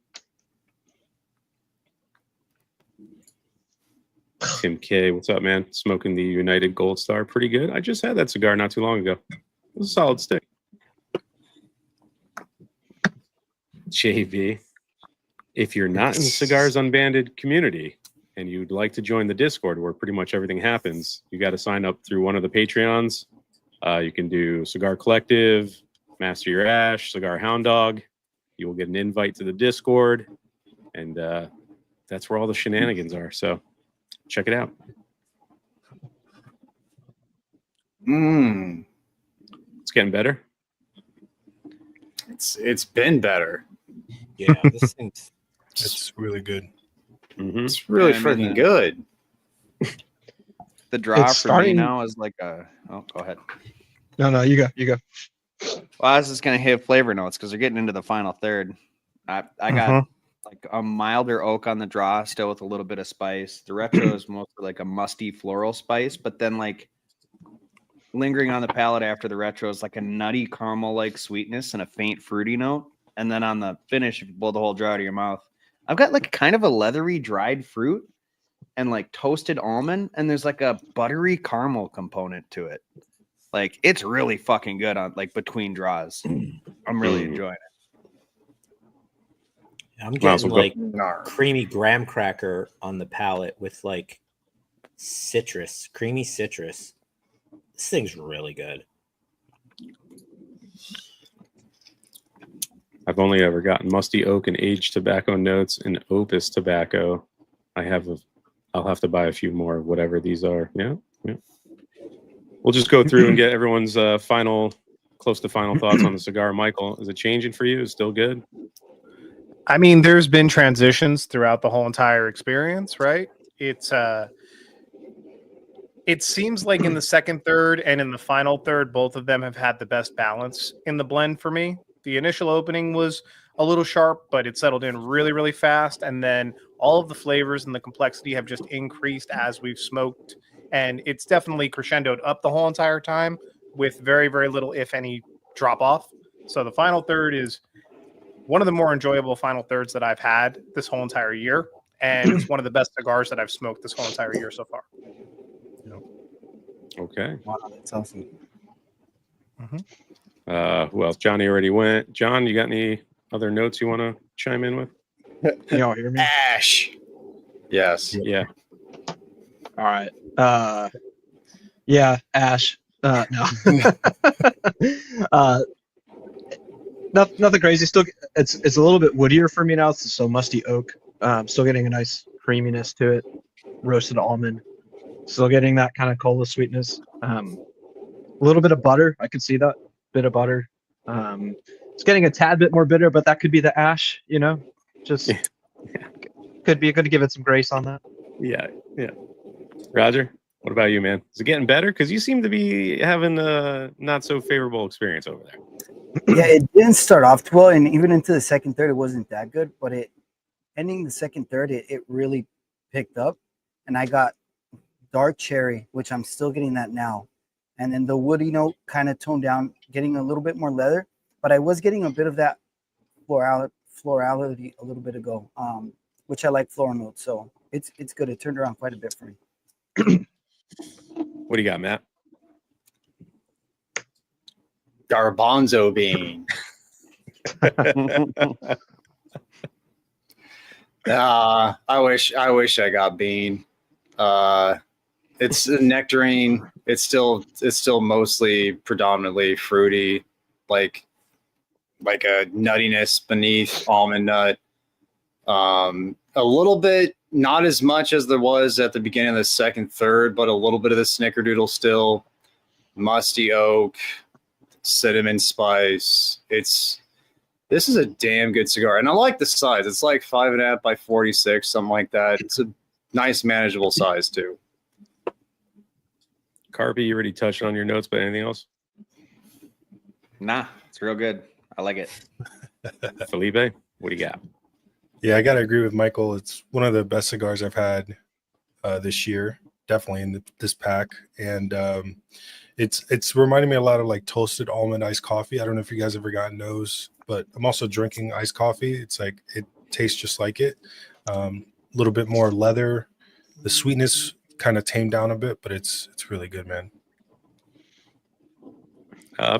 Tim K, what's up, man? Smoking the United Gold Star, pretty good. I just had that cigar not too long ago. It was a solid stick. JV, if you're not in the Cigars Unbanded community, and you'd like to join the Discord where pretty much everything happens, you got to sign up through one of the Patreons. You can do Cigar Collective, Master Your Ash, Cigar Hound Dog. You will get an invite to the Discord, and that's where all the shenanigans are. So check it out. It's getting better. It's been better. Yeah, this thing's It's really good. Mm-hmm. It's really Yeah, I mean, freaking good. The draw It's for starting- me now is like a. Oh, go ahead. No, you go. Well, I was just gonna hit flavor notes because they're getting into the final third. I got like a milder oak on the draw, still with a little bit of spice. The retro is mostly like a musty floral spice, but then like lingering on the palate after the retro is like a nutty caramel like sweetness and a faint fruity note. And then on the finish, if you blow the whole jar out of your mouth, I've got like kind of a leathery dried fruit and like toasted almond, and there's like a buttery caramel component to it. Like it's really fucking good on like between draws. I'm really enjoying it. I'm getting so like creamy graham cracker on the palate with like citrus, creamy citrus. This thing's really good. I've only ever gotten musty oak and aged tobacco notes and opus tobacco. I'll have to buy a few more of whatever these are. Yeah. We'll just go through and get everyone's close to final thoughts on the cigar. Michael, is it changing for you? Is it still good? I mean, there's been transitions throughout the whole entire experience, right? It seems like in the second third and in the final third, both of them have had the best balance in the blend for me. The initial opening was a little sharp, but it settled in really, really fast. And then all of the flavors and the complexity have just increased as we've smoked. And it's definitely crescendoed up the whole entire time with very, very little, if any, drop off. So the final third is one of the more enjoyable final thirds that I've had this whole entire year. And it's one of the best cigars that I've smoked this whole entire year so far. Okay. Wow, that's awesome. Who else? Johnny already went. John, you got any other notes you want to chime in with? Can y'all hear me? Ash. Yes. Yeah. All right. Yeah, Ash. No. Nothing crazy. Still, it's a little bit woodier for me now. So musty oak. Still getting a nice creaminess to it. Roasted almond. Still getting that kind of cola sweetness. A little bit of butter. I could see that bit of butter. It's getting a tad bit more bitter, but that could be the ash. Just could be good to give it some grace on that. Yeah. Roger, what about you, man? Is it getting better? Because you seem to be having a not so favorable experience over there. Yeah, it didn't start off well, and even into the second third, it wasn't that good. But ending the second third, it really picked up, and I got dark cherry, which I'm still getting that now, and then the woody note kind of toned down, getting a little bit more leather. But I was getting a bit of that florality a little bit ago, which I like floral notes, so it's good. It turned around quite a bit for me. What do you got, Matt? Garbanzo bean. I wish I got bean. It's a nectarine. It's still mostly predominantly fruity, like a nuttiness beneath almond nut. A little bit, not as much as there was at the beginning of the second third, but a little bit of the snickerdoodle still. Musty oak, cinnamon spice. This is a damn good cigar, and I like the size. It's like 5.5 by 46, something like that. It's a nice, manageable size too. Carby, you already touched on your notes, but anything else? Nah, it's real good. I like it. Felipe, what do you got? Yeah, I gotta agree with Michael. It's one of the best cigars I've had this year, definitely in this pack, and it's reminding me a lot of like toasted almond iced coffee. I don't know if you guys ever gotten those, but I'm also drinking iced coffee. It's like it tastes just like it. A little bit more leather. The sweetness kind of tamed down a bit, but it's really good, man.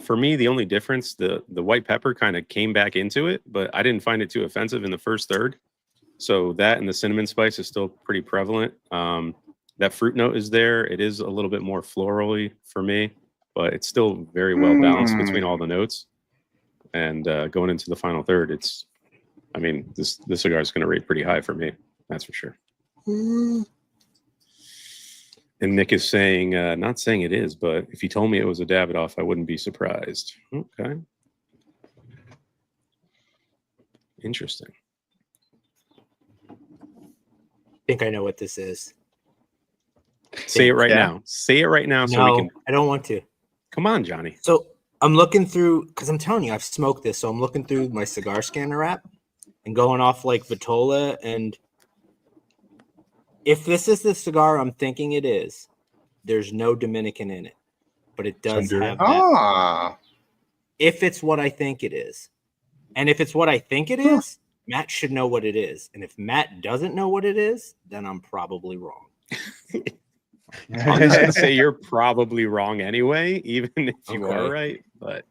For me, the only difference, the white pepper kind of came back into it, but I didn't find it too offensive in the first third. So that and the cinnamon spice is still pretty prevalent. That fruit note is there. It is a little bit more florally for me, but it's still very well balanced between all the notes. And going into the final third, this cigar is going to rate pretty high for me. That's for sure. And Nick is saying, not saying it is, but if he told me it was a Davidoff, I wouldn't be surprised. Okay. Interesting. I think I know what this is. Say it right now. Say it right now so we can. I don't want to. Come on, Johnny. So I'm looking through, because I'm telling you, I've smoked this. So I'm looking through my cigar scanner app and going off like Vitola. And if this is the cigar I'm thinking it is, there's no Dominican in it. But it does have that. If it's what I think it is. And if it's what I think it is, Matt should know what it is. And if Matt doesn't know what it is, then I'm probably wrong. I'm just gonna say you're probably wrong anyway, even if you are right. But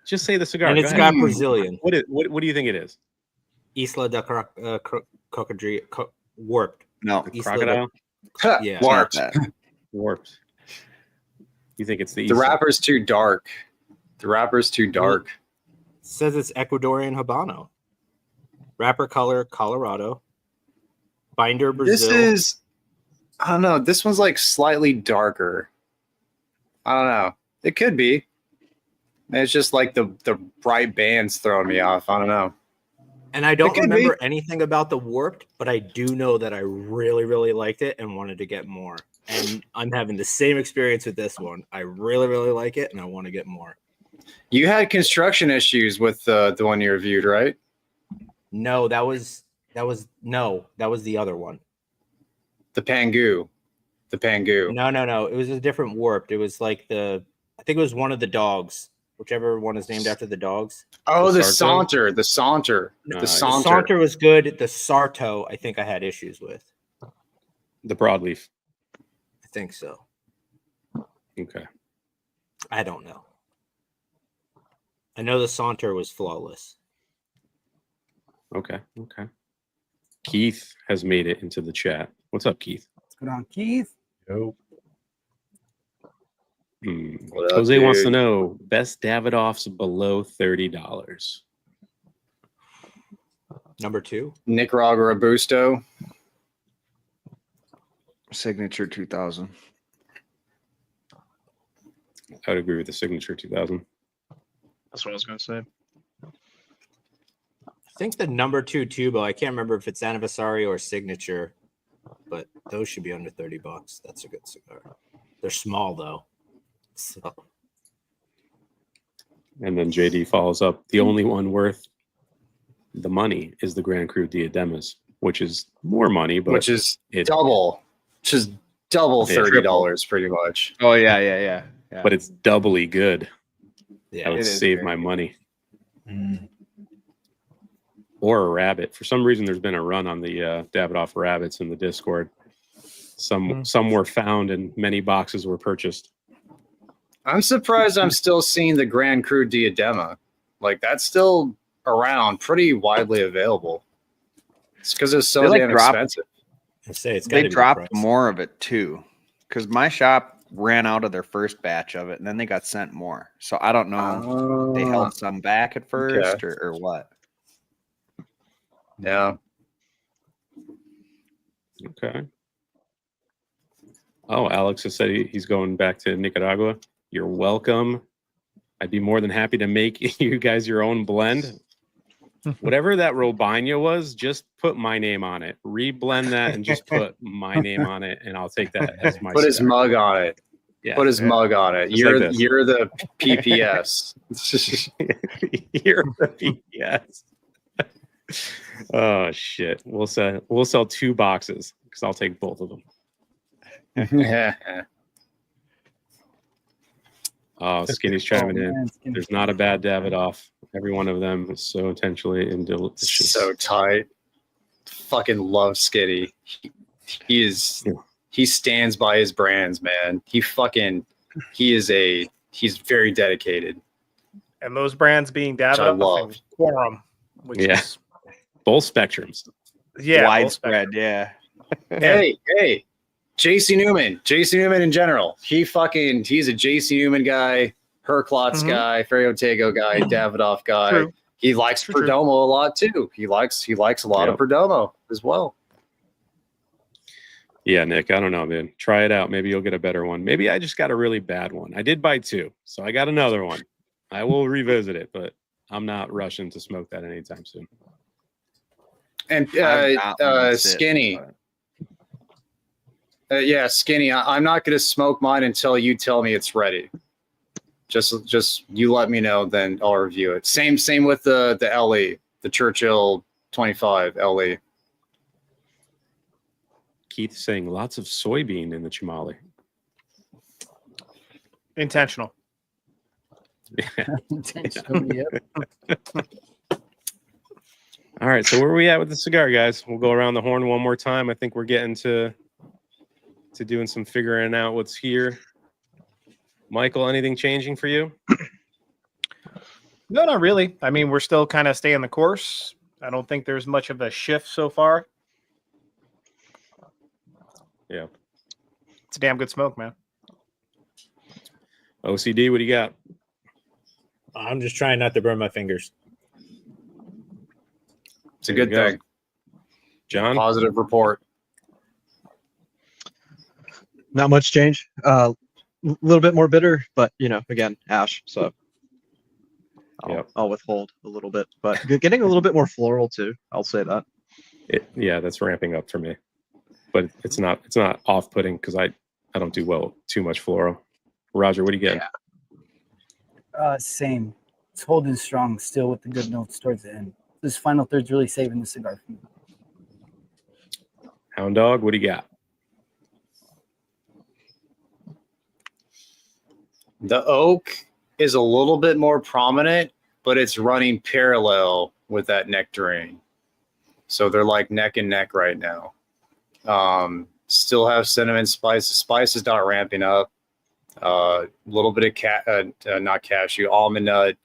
just say the cigar. And it's got Brazilian. What do you think it is? Isla de Crocodile warped. No, Crocodile. Yeah, warped. You think it's the wrapper's too dark. The wrapper's too dark. It says it's Ecuadorian Habano. Wrapper color Colorado. Binder Brazil. This is, I don't know. This one's like slightly darker. I don't know. It could be. It's just like the bright bands throwing me off. I don't know. And I don't remember anything about the warped, but I do know that I really, really liked it and wanted to get more. And I'm having the same experience with this one. I really, really like it, and I want to get more. You had construction issues with the one you reviewed, right? No, that was the other one. The Pangu. No. It was a different warped. It was like I think it was one of the dogs, whichever one is named after the dogs. Oh, the Saunter. The Saunter was good. The Sarto, I think I had issues with. The broadleaf. I think so. Okay. I don't know. I know the Saunter was flawless. Okay. Keith has made it into the chat. What's up, Keith? What's going on, Keith? Yo. Jose wants to know best Davidoffs below $30. Number 2, Nicaragua Robusto. Signature 2000. I would agree with the Signature 2000. That's what I was going to say. I think the number 2 Tubo, I can't remember if it's Anniversary or Signature, but those should be under $30. That's a good cigar. They're small though. So. And then JD follows up. The only one worth the money is the Grand Cru Diademas, which is more money, but which is double $30 pretty much. Oh yeah. But it's doubly good. Yeah, I would save my money. Or a rabbit. For some reason, there's been a run on the Davidoff rabbits in the Discord. Some were found and many boxes were purchased. I'm surprised I'm still seeing the Grand Cru Diadema. Like, that's still around, pretty widely available. It's because it's so damn expensive. They dropped more of it too, because my shop ran out of their first batch of it, and then they got sent more. So I don't know if they held some back at first or what. Yeah. Okay. Oh, Alex has said he's going back to Nicaragua. You're welcome. I'd be more than happy to make you guys your own blend. Whatever that Robina was, just put my name on it. Reblend that and just put my name on it, and I'll take that as my. Put his mug on it. Yeah, put his mug on it. You're the PPS. You're the PPS. Oh shit! We'll sell 2 boxes because I'll take both of them. Oh, Skinny's chiming in. There's not a bad Davidoff. Every one of them is so intentionally and delicious. So tight. Fucking love Skinny. He stands by his brands, man. He's very dedicated. And those brands being Davidoff and Quorum. which Yeah. is Both spectrums. yeah, both Widespread, spectrum. yeah. Hey, JC Newman in general. He's a JC Newman guy, Herklotz Mhm. guy, Ferio Tego guy, Davidoff guy. True. He likes True, true. Perdomo a lot too. He likes a lot of Yep. Perdomo as well. Yeah, Nick, I don't know, man. Try it out. Maybe you'll get a better one. Maybe I just got a really bad one. I did buy 2, so I got another one. I will revisit it, but I'm not rushing to smoke that anytime soon. And I've got one that's it, Skinny. but- Yeah, Skinny. I'm not going to smoke mine until you tell me it's ready. Just you let me know, then I'll review it. Same with the LE, the Churchill 25 LE. Keith saying lots of soybean in the Chamali. Intentional. Intentionally, yep. All right, so where are we at with the cigar, guys? We'll go around the horn one more time. I think we're getting to doing some figuring out what's here. Michael, anything changing for you? No, not really. I mean, we're still kind of staying the course. I don't think there's much of a shift so far. Yeah. It's a damn good smoke, man. OCD, what do you got? I'm just trying not to burn my fingers. It's a There you good go. thing. John? Positive report. Not much change. A little bit more bitter, but again, ash. So Yep. I'll withhold a little bit, but getting a little bit more floral too. I'll say that. Yeah, that's ramping up for me. But it's not off-putting because I don't do well too much floral. Roger, what do you get? Same. It's holding strong still with the good notes towards the end. This final third's really saving the cigar for me. Hound Dog, what do you got? The oak is a little bit more prominent, but it's running parallel with that nectarine. So they're like neck and neck right now. Still have cinnamon spice. The spice is not ramping up. A little bit of not cashew, almond nut.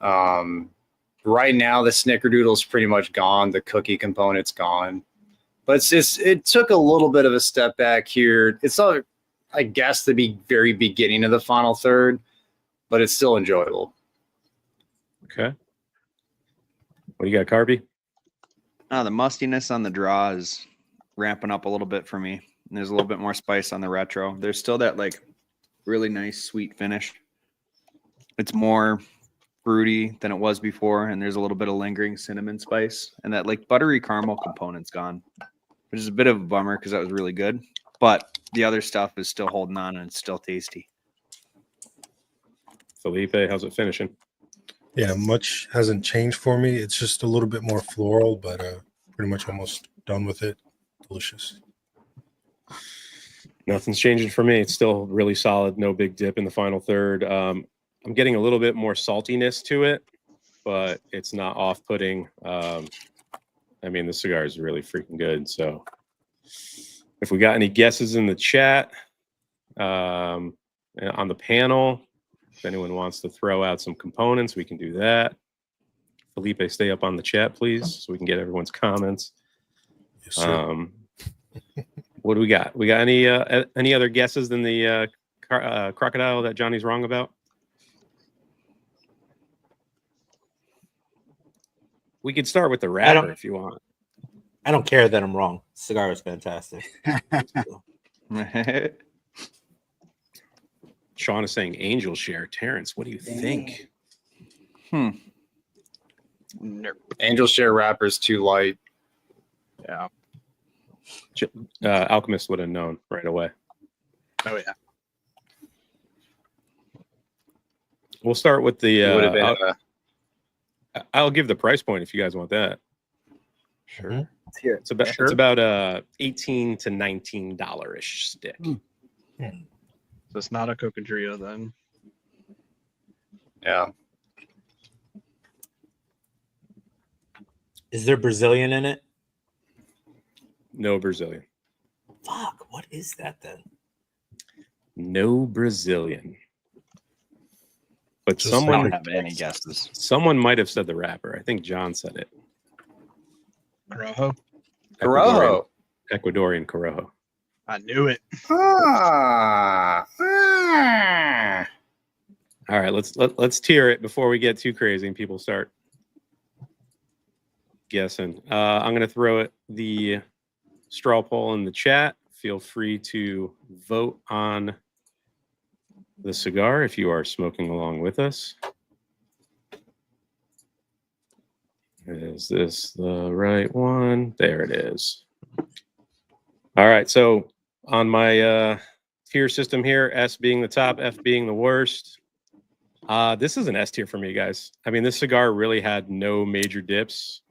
Right now, the snickerdoodle is pretty much gone. The cookie component's gone. But it took a little bit of a step back here. It's not, I guess, the very beginning of the final third, but it's still enjoyable. Okay. What do you got, Carby? The mustiness on the draw is ramping up a little bit for me. And there's a little bit more spice on the retro. There's still that like really nice sweet finish. It's more fruity than it was before, and there's a little bit of lingering cinnamon spice, and that like buttery caramel component's gone, which is a bit of a bummer because that was really good. But the other stuff is still holding on and it's still tasty. Felipe, how's it finishing? Yeah, much hasn't changed for me. It's just a little bit more floral, but pretty much almost done with it. Delicious. Nothing's changing for me. It's still really solid. No big dip in the final third. I'm getting a little bit more saltiness to it, but it's not off-putting. I mean, the cigar is really freaking good. So if we got any guesses in the chat on the panel, if anyone wants to throw out some components, we can do that. Felipe, stay up on the chat, please, so we can get everyone's comments. Yes, sir. What do we got? We got any other guesses than the crocodile that Johnny's wrong about? We could start with the wrapper if you want. I don't care that I'm wrong. Cigar is fantastic. Sean is saying angel share. Terrence, what do you think? Angel share wrapper's too light. Yeah. Alchemist would have known right away. Oh yeah. We'll start with the. It would have been I'll give the price point if you guys want that. Sure. Let's hear it. It's about $18 to $19-ish stick. So it's not a cocodrillo then. yeah. Is there Brazilian in it? No Brazilian. Fuck, what is that then? No Brazilian. But Just I someone don't have any guesses. someone might have said the wrapper. I think John said it. Corojo. Corojo. Ecuadorian Corojo. I knew it. Ah. All right, let's tier it before we get too crazy and people start guessing. I'm going to throw it the straw poll in the chat. Feel free to vote on the cigar if you are smoking along with us. Is this the right one? There it is. All right, so on my tier system here, S being the top, F being the worst. This is an S tier for me, guys. I mean, this cigar really had no major dips.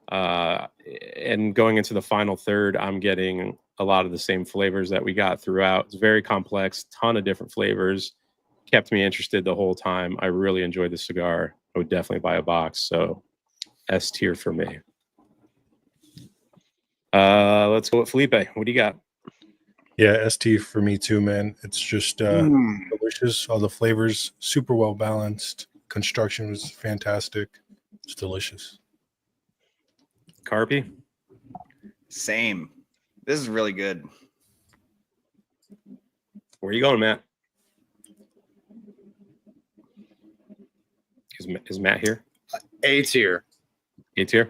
And going into the final third, I'm getting a lot of the same flavors that we got throughout. It's very complex, ton of different flavors. Kept me interested the whole time. I really enjoyed the cigar. I would definitely buy a box. So S tier for me. Let's go with Felipe. What do you got? Yeah, ST for me too, man. It's just delicious. All the flavors, super well balanced. Construction was fantastic. It's delicious. Carpy? Same. This is really good. Where are you going, Matt? Is Matt here? A tier. A tier?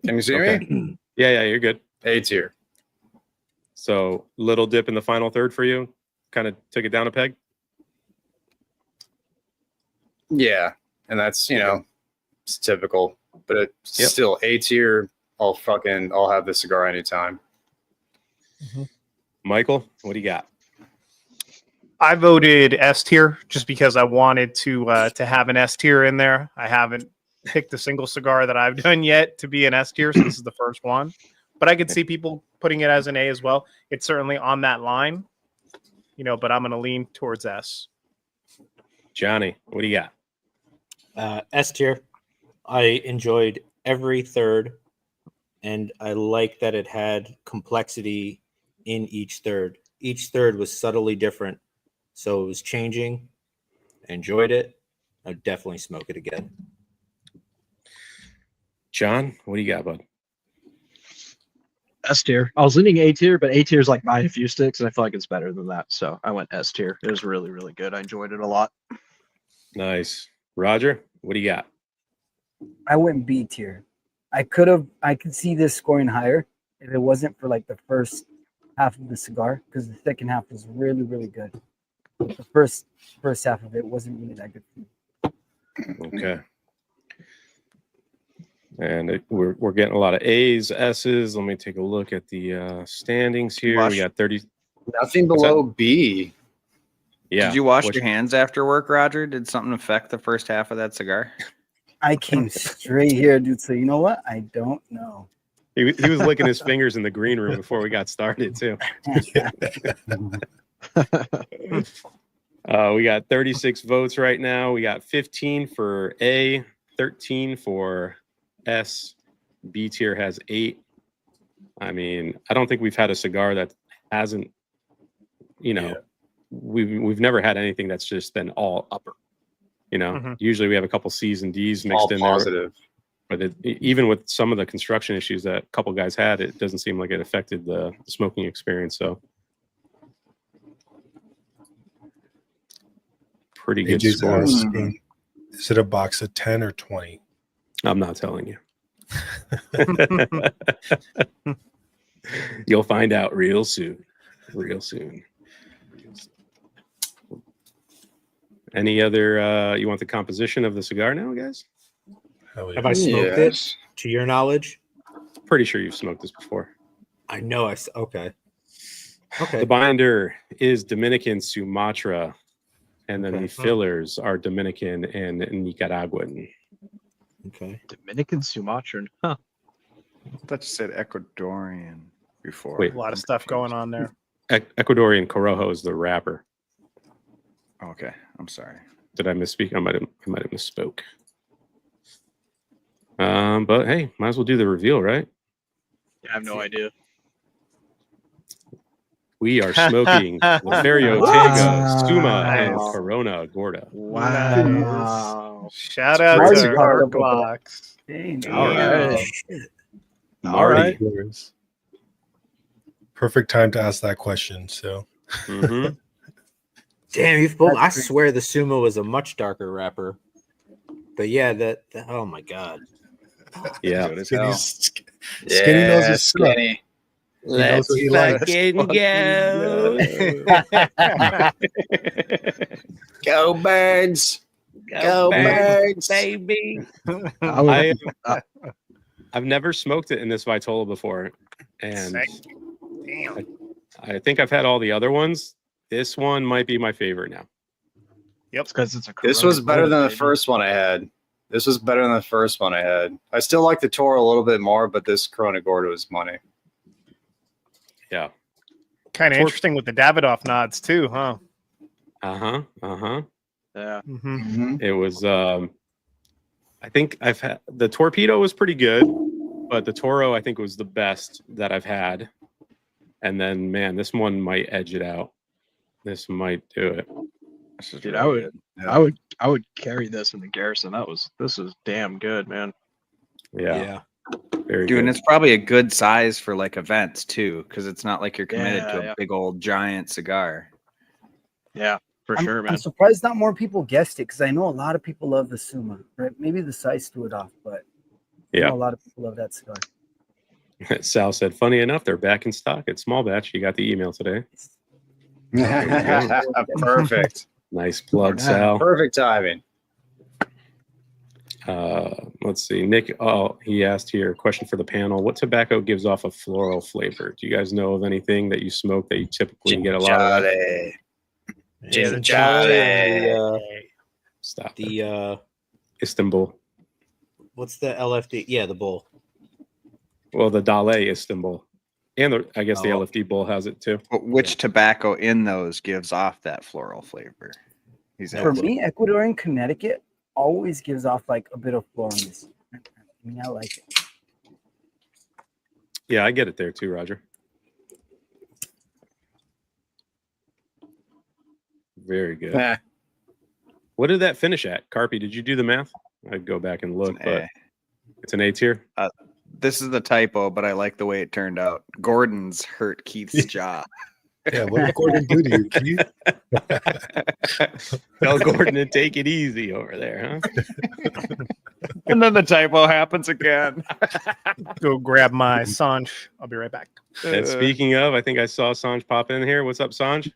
Can you see me? Yeah, you're good. A tier. So little dip in the final third for you? Kind of took it down a peg? Yeah. And that's, it's typical, but it's still A tier. I'll have this cigar anytime. Michael, what do you got? I voted S tier just because I wanted to have an S tier in there. I haven't picked a single cigar that I've done yet to be an S tier, so this is the first one. But I could see people putting it as an A as well. It's certainly on that line, but I'm going to lean towards S. Johnny, what do you got? S tier. I enjoyed every third, and I like that it had complexity in each third. Each third was subtly different, so it was changing. I enjoyed it. I'd definitely smoke it again. John, what do you got, bud? S tier. I was leaning A tier, but A tier is like buying a few sticks, and I feel like it's better than that. So I went S tier. It was really, really good. I enjoyed it a lot. Nice. Roger, what do you got? I went B tier. I could see this scoring higher if it wasn't for like the first half of the cigar, because the second half was really, really good. The first half of it wasn't really that good. Okay. And we're getting a lot of A's, S's. Let me take a look at the standings here. We got 30. Nothing below B. Yeah. Did you wash your hands after work, Roger? Did something affect the first half of that cigar? I came straight here, dude. So you know what? I don't know. He was licking his fingers in the green room before we got started, too. We got 36 votes right now. We got 15 for A, 13 for S. B tier has 8. I mean, I don't think we've had a cigar that hasn't, we've never had anything that's just been all upper. Usually we have a couple C's and D's mixed All in positive. there. But even with some of the construction issues that a couple guys had, it doesn't seem like it affected the smoking experience. So pretty good AJ's score. asking, is it a box of 10 or 20? I'm not telling you. You'll find out real soon. Real soon. Any other, you want the composition of the cigar now, guys? Hell yeah. Have I smoked it, to your knowledge? Pretty sure you've smoked this before. I know. Okay. The binder is Dominican Sumatra, and then the fillers are Dominican and Nicaraguan. Okay. Dominican Sumatran. Huh. I thought you said Ecuadorian before. Wait. A lot of stuff going on there. Ecuadorian Corojo is the wrapper. Okay, I'm sorry. Did I misspeak? I might have misspoke. But hey, might as well do the reveal, right? I have no idea. We are smoking the Ferio, Tego, Summa, and Corona Gorda. Wow. Shout out Marty to popped Art up with that. Blocks. Dang, All right. Marty. Perfect time to ask that question. So Mhm. Damn, you've pulled. I That's great. swear the Sumo was a much darker wrapper. But yeah, oh my god. Yeah. Good as hell. Skinny knows his stuff. skinny. He knows what he likes. Go birds. Go birds. baby. I I've never smoked it in this Vitola before, and Sick. Damn. I think I've had all the other ones. This one might be my favorite now. it's because it's a. This Corona was better than the baby. first one I had. This was better than the first one I had. I still like the Toro a little bit more, but this Corona Gorda was money. Yeah. Kind of interesting with the Davidoff nods too, huh? Yeah. Mm-hmm. It was. I think I've had the Torpedo was pretty good, but the Toro I think was the best that I've had. And then, man, this one might edge it out. This might do it. Dude, I would carry this in the Garrison. This is damn good, man. Yeah. Very Dude, and good. it's probably a good size for like events too, because it's not like you're committed Yeah, to a yeah. big old giant cigar. Yeah, for sure, man. I'm surprised not more people guessed it because I know a lot of people love the Summa. Right? Maybe the size threw it off, but I know Yeah. a lot of people love that cigar. Sal said, funny enough, they're back in stock at Small Batch. You got the email today. Perfect. Nice plug, Yeah. Sal. Perfect timing. Let's see. Nick, he asked here, question for the panel. What tobacco gives off a floral flavor? Do you guys know of anything that you smoke that you typically get a lot of that? Yeah, the Jolly. Stop. The Istanbul. what's the LFD? Yeah, the bull. Well, the Dale Istanbul. And I guess the Oh. LFD Bull has it too. But which tobacco in those gives off that floral flavor? He's For asking. me, Ecuadorian Connecticut always gives off like a bit of floralness. I mean, I like it. Yeah, I get it there too, Roger. Very good. Eh, What did that finish at? Carpy, did you do the math? I'd go back and look, but Eh. it's an A tier. This is the typo, but I like the way it turned out. Gordon's hurt Keith's jaw. Yeah, what did Gordon do to you, Keith? Tell Gordon to take it easy over there, huh? And then the typo happens again. Go grab my Sanj. I'll be right back. And speaking of, I think I saw Sanj pop in here. What's up, Sanj?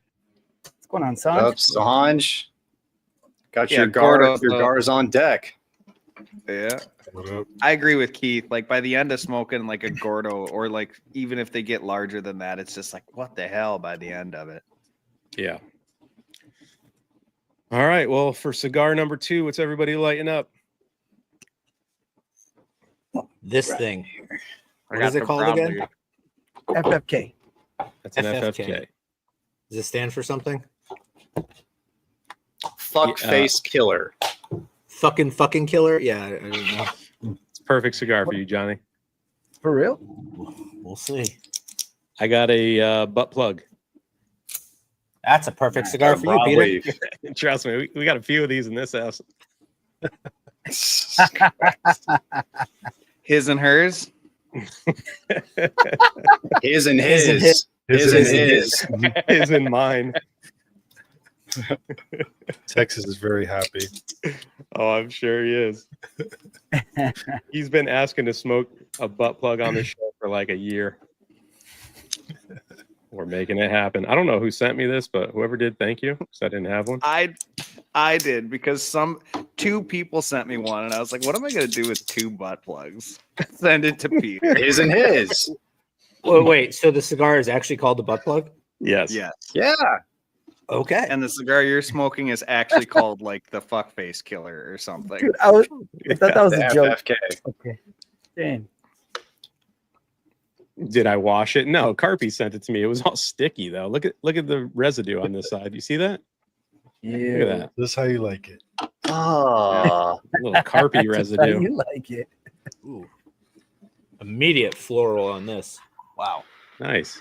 What's going on, Up, Sanj? Sanj. Got Yeah, your Gordo, Gars on deck. Yeah. I agree with Keith. Like by the end of smoking like a Gordo, or like even if they get larger than that, it's just like, what the hell by the end of it. Yeah. All right. Well, for cigar number 2, what's everybody lighting up? This thing. I What got is it the called probably- again? FFK. That's an FFK. FFK. Does it stand for something? Fuck face killer. Fucking killer? Yeah, I don't know. It's a perfect cigar for you, Johnny. For real? We'll see. I got a butt plug. That's a perfect cigar for you, Peter. Broadleaf. Trust me, we got a few of these in this house. His and hers. His and His and his. His and his. his. Is in mine. Texas is very happy. Oh, I'm sure he is. He's been asking to smoke a butt plug on the show for like a year. We're making it happen. I don't know who sent me this, but whoever did, thank you, because I didn't have one. I did because two people sent me one, and I was like, what am I gonna do with 2 butt plugs? Send it to Peter. His and his. Wait, so the cigar is actually called the butt plug? Yes. Yes. Yeah. Okay. And the cigar you're smoking is actually called like the fuck face killer or something. Dude, I thought that was The a joke. FFK. Okay. Dang. Did I wash it? No, Carpy sent it to me. It was all sticky though. Look at the residue on this side. You see that? Look at Yeah. that. This is how you like it. Oh. Little Carpy residue. You like it? Ooh. Immediate floral on this. Wow. Nice.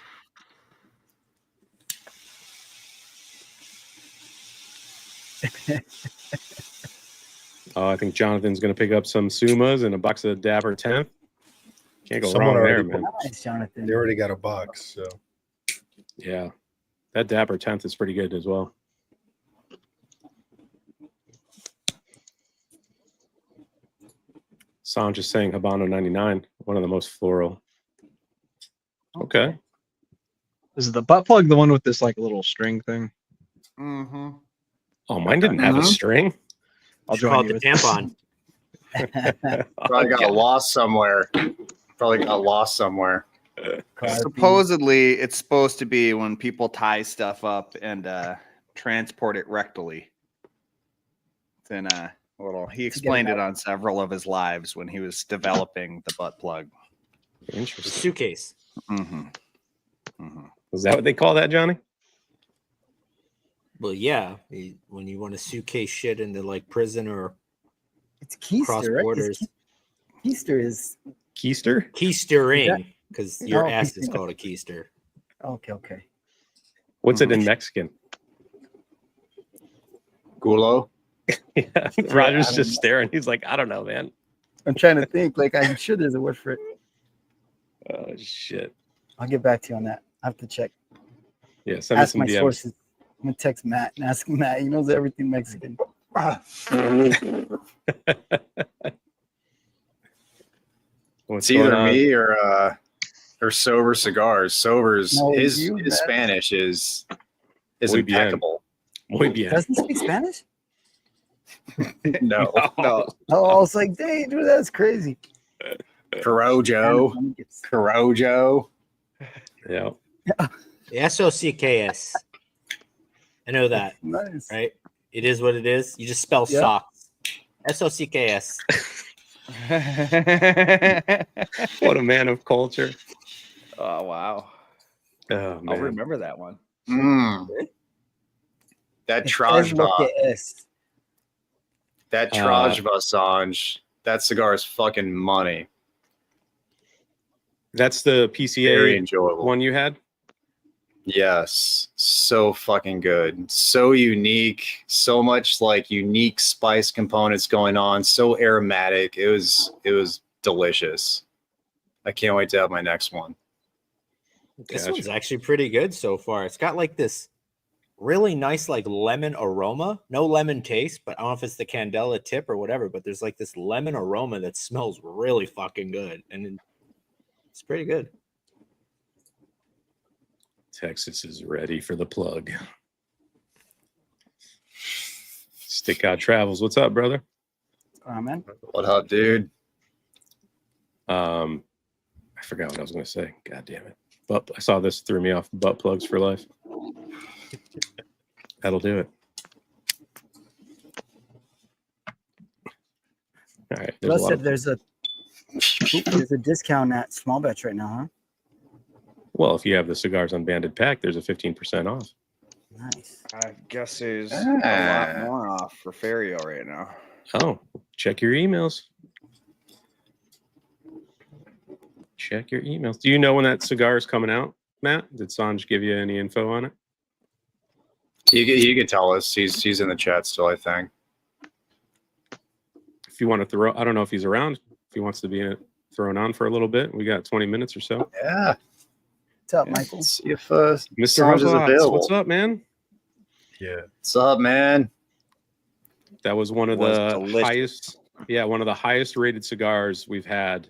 Oh, I think Jonathan's going to pick up some Summas and a box of Dapper 10th. Can't go Someone wrong there, already man. Nice, Jonathan. They already got a box, so Yeah, that Dapper 10th is pretty good as well. Sanj is saying Habano 99, one of the most floral. Okay. Is the butt plug the one with this like little string thing? Mm-hmm. Oh, mine didn't have a string. I'll Should call join it you the with tampon. Probably got lost somewhere. Probably got lost somewhere. Supposedly, it's supposed to be when people tie stuff up and transport it rectally. Then he explained it on several of his lives when he was developing the butt plug. The Interesting. suitcase. Mm-hmm. Mm-hmm. Was that what they call that, Johnny? Well, yeah. When you want to suitcase shit into like prison or It's cross keister, right? borders. Keister is Keister? Keistering, because your Oh, ass is keister. called a keister. okay. What's it in Mexican? Gulo. Yeah, Roger's I don't just know. staring. He's like, I don't know, man. I'm trying to think. Like, I'm sure there's a word for it. Oh, shit. I'll get back to you on that. I have to check. Yeah, send me Ask some my DMs. sources. I'm gonna text Matt and ask Matt. He knows everything Mexican. What's It's either going on? me or Sober Cigars. Sober's No, his you, Matt. Spanish is Muy bien. impeccable. Muy bien. Doesn't he speak Spanish? No, No. Oh, I was like, dang, dude, that's crazy. Corojo, Corojo. Yeah. The SOCKS. I know that, Nice. right? It is what it is. You just spell Yeah. socks. SOCKS. What a man of culture. Oh wow! Oh, I'll man. remember that one. That Es lo Trajva, que es. that Trajva Sanj, that cigar is fucking money. That's the Very PCA enjoyable. one you had? Yes, so fucking good, so unique, so much like unique spice components going on, so aromatic. It was delicious. I can't wait to have my next one. This Gotcha. one's actually pretty good so far. It's got like this really nice like lemon aroma. No lemon taste, but I don't know if it's the Candela tip or whatever, but there's like this lemon aroma that smells really fucking good. And it's pretty good. Texas is ready for the plug. Stick Out Travels. What's up, brother? Oh, man. What up, dude? I forgot what I was going to say. God damn it. But I saw this, threw me off. Butt plugs for life. That'll do it. All right. There's a Russ lot said of, there's a discount at small batch right now, huh? well, if you have the Cigars Unbanded pack, there's a 15% off. Nice. I guess there's a Ah. lot more off for Ferio right now. Oh, check your emails. Check your emails. Do you know when that cigar is coming out, Matt? Did Sanj give you any info on it? He could tell us. He's in the chat still, I think. If you want to throw, I don't know if he's around. If he wants to be thrown on for a little bit, we got 20 minutes or so. Yeah. What's up, Yeah, Michael? let's see if Mr. Sanj is Robots, available. what's up, man? yeah. What's up, man? That was one of Was the delicious. highest, one of the highest rated cigars we've had.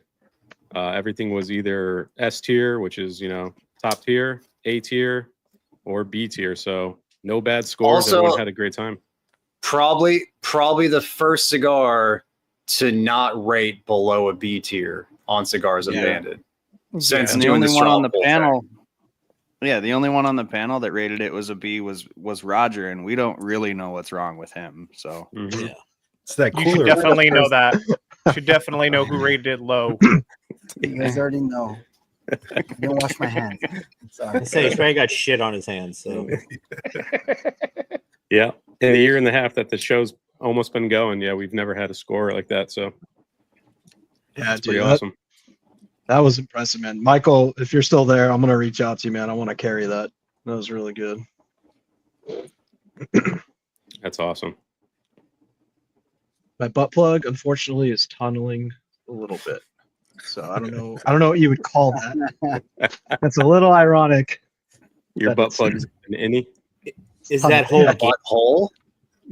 Everything was either S tier, which is, top tier, A tier, or B tier. So no bad scores. Also- Everyone had a great time. Probably the first cigar to not rate below a B tier on Cigars Yeah. Unbanded. Since And the doing only the one on straw the poll panel. Yeah, the only one on the panel that rated it was a B was Roger, and we don't really know what's wrong with him. So Mhm. Yeah. It's that You cooler. should definitely know that. You should definitely know who rated it low. You guys already know. I didn't wash my hands. I'm I sorry. say he's probably got shit on his hands. So Yeah. In the year and a half that the show's almost been going, we've never had a score like that. So Yeah, that's dude, pretty awesome. that was impressive, man. Michael, if you're still there, I'm gonna reach out to you, man. I want to carry that. That was really good. That's awesome. My butt plug, unfortunately, is tunneling a little bit. So I don't know. I don't know what you would call that. That's a little ironic. Your But butt it's- plug is an innie. Is that whole A butthole?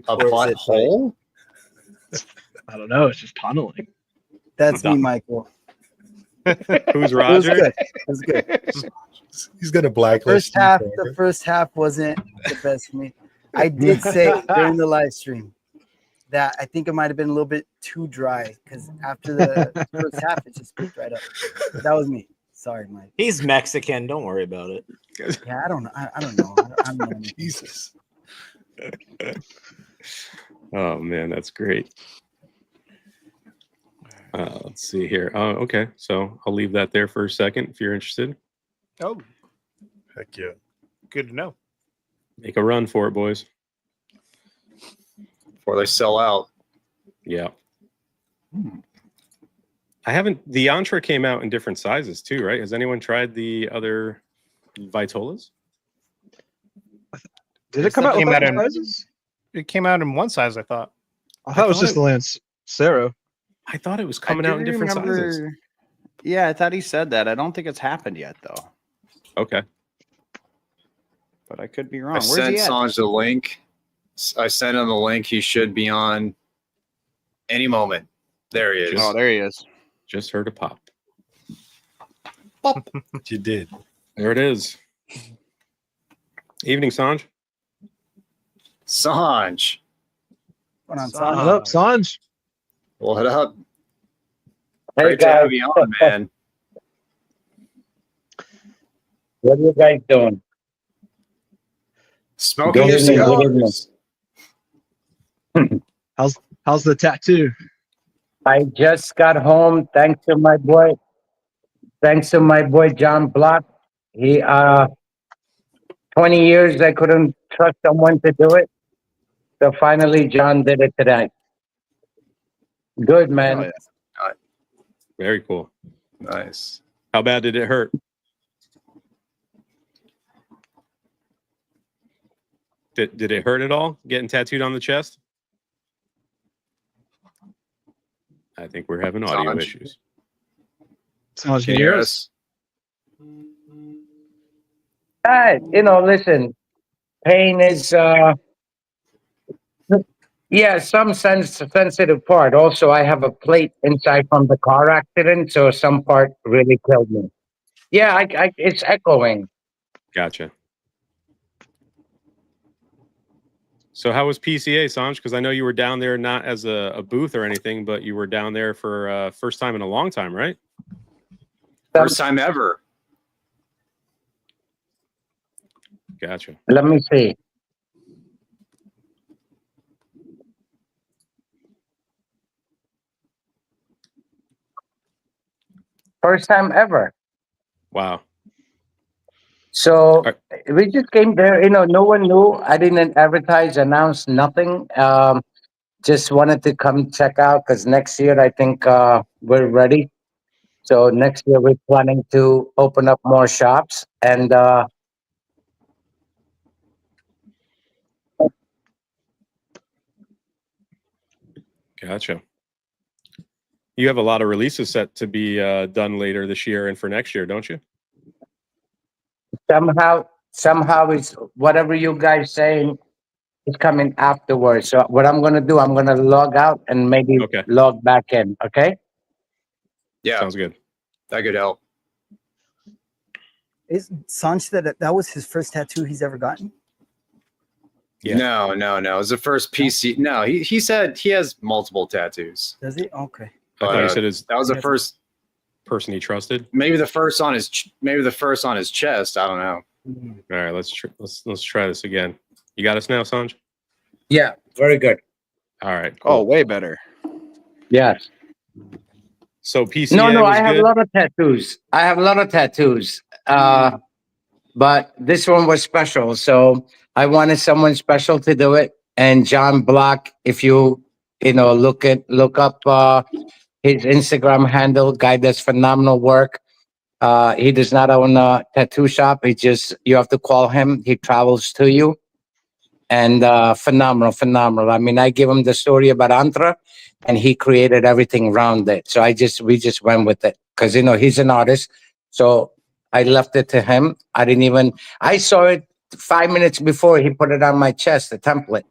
A Or is it butthole? I don't know. It's just tunneling. That's me, Michael. Who's It was Roger? good. It was good. He's gonna blacklist. First half, the first half wasn't the best for me. I did say during the live stream that I think it might have been a little bit too dry because after the first half, it just picked right up. That was me. Sorry, Mike. He's Mexican. Don't worry about it. Yeah, I don't know. I don't know. I don't know anything. Jesus. Oh man, that's great. Let's see here. Okay, so I'll leave that there for a second if you're interested. Oh, Heck yeah. good to know. Make a run for it, boys. Before they sell out. Yeah. I haven't. The Entre came out in different sizes too, right? Has anyone tried the other Vitolas? Did it come out with Came out different in- sizes? It came out in one size, I thought. I thought it was thought just it- the Lancero. I thought it was coming out in different sizes. Yeah, I thought he said that. I don't think it's happened yet, though. Okay. But I could be I wrong. Where's sent he at? Sanj the link. I sent him the link. He should be on any moment. There he is. Oh, there he is. Just heard a pop. You did. There it is. Evening, Sanj. Sanj. Going on, Sanj. Sanj. What up, Sanj? What up? Hey Great to guys, have you on, man. what are you guys doing? Smoking Good your evening, good cigars. How's the tattoo? I just got home thanks to my boy John Block. He 20 years I couldn't trust someone to do it. So finally John did it today. Good man. Oh, yeah. Very cool. Nice. How bad did it hurt? Did it hurt at all getting tattooed on the chest? I think we're having audio Sanj. issues. Sanj, Can can you you hear hear us? Listen, pain is yeah, some sensitive part. Also, I have a plate inside from the car accident, so some part really killed me. Yeah, it's echoing. Gotcha. So how was PCA, Sanj? Because I know you were down there not as a booth or anything, but you were down there for first time in a long time, right? First time ever. Gotcha. Let me see. First time ever. Wow. So Right. we just came there, no one knew. I didn't advertise, announce nothing. Just wanted to come check out because next year I think we're ready. So next year we're planning to open up more shops and Gotcha. You have a lot of releases set to be done later this year and for next year, don't you? somehow it's whatever you guys saying is coming afterwards. So what I'm gonna do, I'm gonna log out and maybe Okay. log back in. Okay. Yeah, Sounds good. that could help. Is Sanj that was his first tattoo he's ever gotten? Yeah. No. It was the first PC. No, he said he has multiple tattoos. Does he? Okay. I thought But, you said his that was the Yes. first. person he trusted. Maybe the first on his. Maybe the first on his chest. I don't know. All right, let's try this again. You got us now, Sanj? Yeah. Very good. All right. Oh, Cool. way better. Yes. So PCA No, was I have good? a lot of tattoos. But this one was special. So I wanted someone special to do it. And John Block, if you look up his Instagram handle, guy does phenomenal work. He does not own a tattoo shop. You have to call him. He travels to you. And phenomenal. I mean, I give him the story about Antra. and he created everything around it. So we just went with it because he's an artist. So I left it to him. I saw it 5 minutes before he put it on my chest, the template.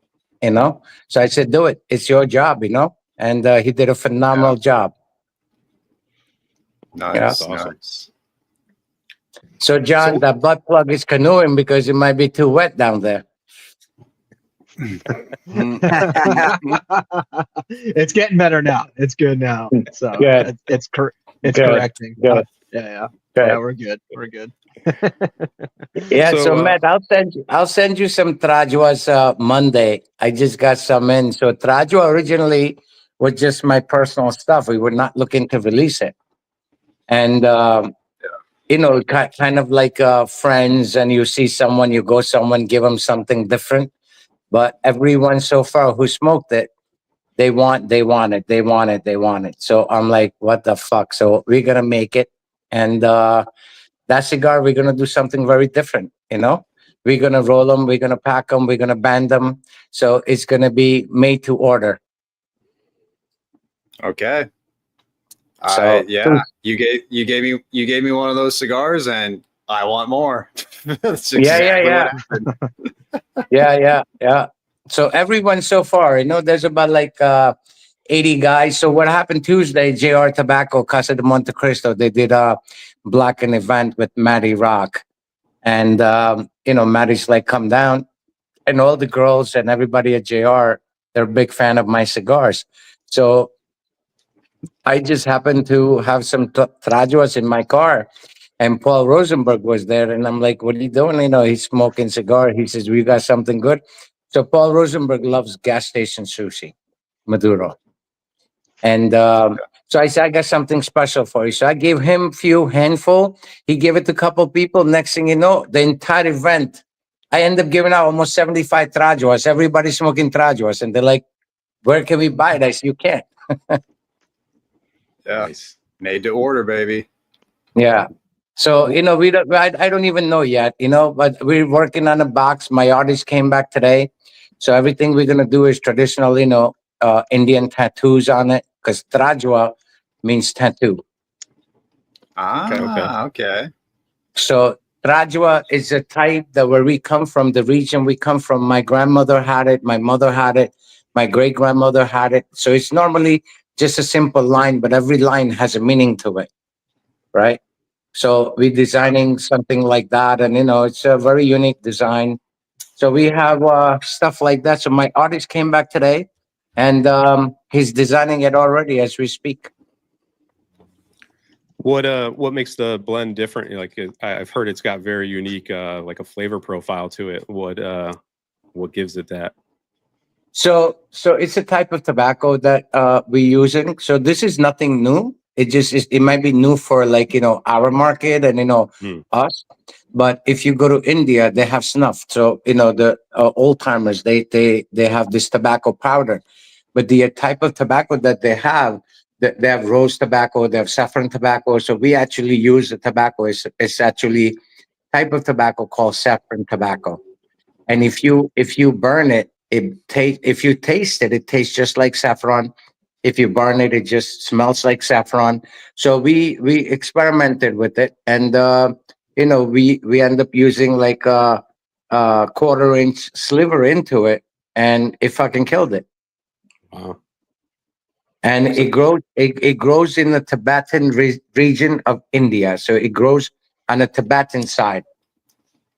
So I said, do it. It's your job. And he did a phenomenal job. Nice, Yeah. Awesome. nice. So John, the butt plug is canoeing because it might be too wet down there. It's getting better now. It's good now. So Good. it's Good. correcting. Good. Yeah. Good. Yeah, we're good. We're good. Yeah, So, so Matt, I'll send you some trajuas Monday. I just got some in. So trajua originally was just my personal stuff. We were not looking to release it, and kind of like friends. And you see someone, you go someone, give them something different. But everyone so far who smoked it, they want it. So I'm like, what the fuck? So we're gonna make it, and that cigar, we're going to do something very different. We're going to roll them, we're going to pack them, we're going to band them. So it's going to be made to order. Okay. So, you gave me one of those cigars, and I want more. That's Yeah. what happened. Yeah. So everyone so far, there's about like 80 guys. So what happened Tuesday, JR Tobacco, Casa de Monte Cristo, they did a blackened event with Matty Rock. And, Matty's like, come down. And all the girls and everybody at JR, they're a big fan of my cigars. So I just happened to have some trajuas in my car. And Paul Rosenberg was there. And I'm like, what are you doing? He's smoking cigar. He says, we got something good. So Paul Rosenberg loves gas station sushi, Maduro. And so I said, I got something special for you. So I gave him a handful. He gave it to a couple people. Next thing you know, the entire event, I ended up giving out almost 75 trajuas. Everybody's smoking trajuas. And they're like, where can we buy it? I said, you can't. Yeah. Nice. Made to order, baby. Yeah. So, I don't even know yet, but we're working on a box. My artist came back today. So everything we're going to do is traditional, Indian tattoos on it, because trajua means tattoo. Okay. So trajua is a type that where we come from, the region we come from. My grandmother had it, my mother had it, my great grandmother had it. So it's normally just a simple line, but every line has a meaning to it, right? So we're designing something like that, and it's a very unique design. So we have stuff like that. So my artist came back today, and he's designing it already as we speak. What makes the blend different? Like I've heard it's got very unique like a flavor profile to it. What gives it that? So it's a type of tobacco that we're using. So this is nothing new. It might be new for our market and us. But if you go to India, they have snuff. So the old timers they have this tobacco powder. But the type of tobacco that they have rose tobacco, they have saffron tobacco. So we actually use the tobacco. It's actually type of tobacco called saffron tobacco. And if you burn it, if you taste it, it tastes just like saffron. If you burn it, it just smells like saffron. So we experimented with it, and we end up using like a 1/4-inch sliver into it, and it fucking killed it. Wow. And it grows in the Tibetan region of India. So it grows on the Tibetan side.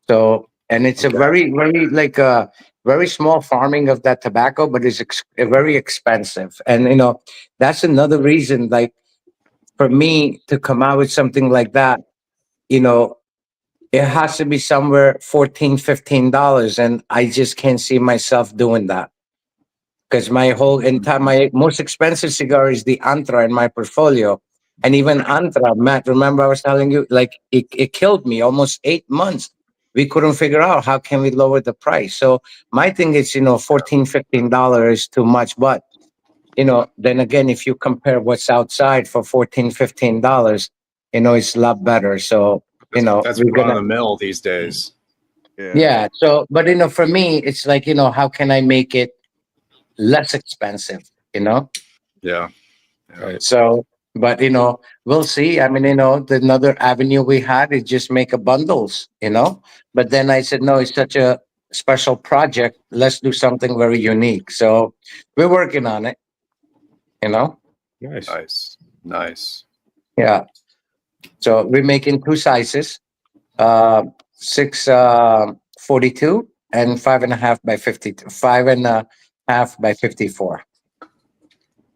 So, and it's a very, very very small farming of that tobacco, but it's very expensive. And that's another reason, like for me to come out with something like that, it has to be somewhere $14-15, and I just can't see myself doing that. Because my most expensive cigar is the Antra in my portfolio. And even Antra, Matt, remember I was telling you, like it killed me almost 8 months. We couldn't figure out how can we lower the price. So my thing is, $14-15 is too much. But, then again, if you compare what's outside for $14-15, it's a lot better. So, that's run of the mill these days. Yeah. So, but, for me, it's like, how can I make it less expensive, Yeah. Yeah. Right. So, but we'll see. I mean, another avenue we had is just make a bundles, But then I said, no, it's such a special project. Let's do something very unique. So we're working on it, Nice. Nice. Yeah. So we're making two sizes, 642 and 5.5 by 52, 5.5 by 54.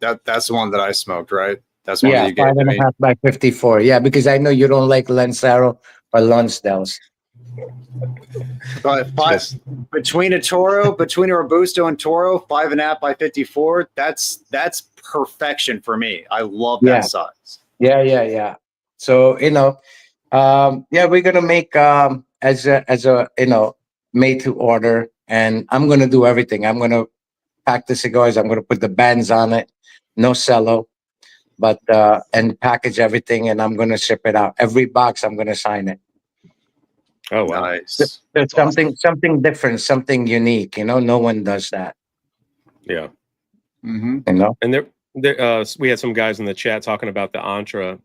That's the one that I smoked, right? That's one that Yeah, you gave five to and a me. half by 54. Yeah, because I know you don't like Lancero or Lonsdale's. But between a Robusto and Toro, 5.5 by 54, that's perfection for me. I love Yeah. that size. Yeah. So, we're gonna make as a made to order, and I'm gonna do everything. I'm gonna pack the cigars, I'm gonna put the bands on it, no cello, but and package everything, and I'm gonna ship it out. Every box I'm gonna sign it. Oh wow. Nice. There's something different, something unique, no one does that. Yeah. Mm-hmm. And we had some guys in the chat talking about the Antra.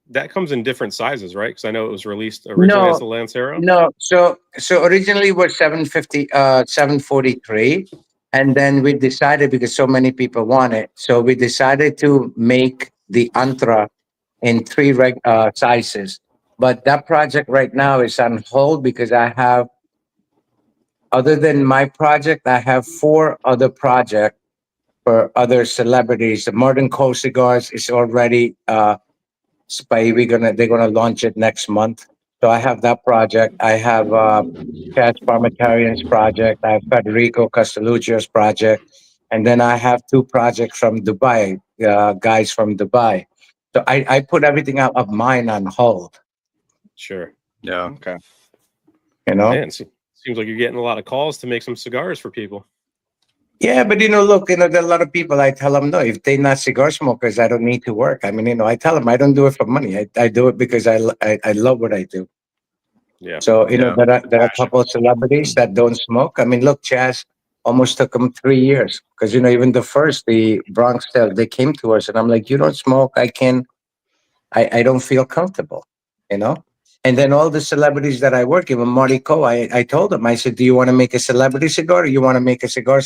That comes in different sizes, right? Because I know it was released originally as the Lancero. No, so originally it was 743, and then we decided, because so many people want it, so we decided to make the Antra in three sizes. But that project right now is on hold because I have, other than my project, I have 4 other projects for other celebrities. The Modern Coast Cigars is already they're gonna launch it next month. So I have that project. I have Chad Parmitarian's project. I have Federico Castelluccio's project, and then I have 2 projects from Dubai, guys from Dubai. So I put everything out of mine on hold. Sure. Yeah. Okay. Man, seems like you're getting a lot of calls to make some cigars for people. Yeah, but look, there are a lot of people. I tell them, no, if they're not cigar smokers, I don't need to work. I mean, I tell them I don't do it for money. I do it because I love what I do. Yeah. So there are a couple of celebrities that don't smoke. I mean, look, Chaz almost took them 3 years because even the Bronx Tale, they came to us, and I'm like, you don't smoke, I don't feel comfortable, And then all the celebrities that I work with, Marty Coe, I told him, I said, do you want to make a celebrity cigar or you want to make a cigar?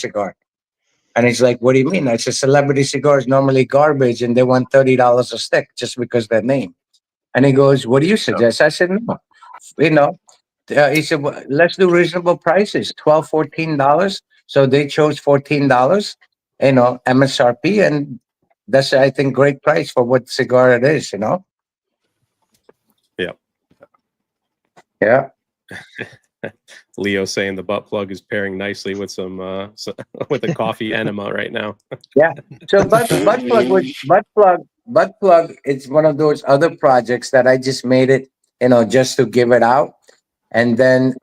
And he's like, what do you mean? I said, celebrity cigars normally garbage and they want $30 a stick just because their name. And he goes, what do you suggest? I said, no. He said, well, let's do reasonable prices, $12, $14. So they chose $14, MSRP. And that's, I think, great price for what cigar it is, Yeah. Yeah. Leo saying the butt plug is pairing nicely with some with a coffee enema right now. Yeah. So butt plug. It's one of those other projects that I just made it, just to give it out, and then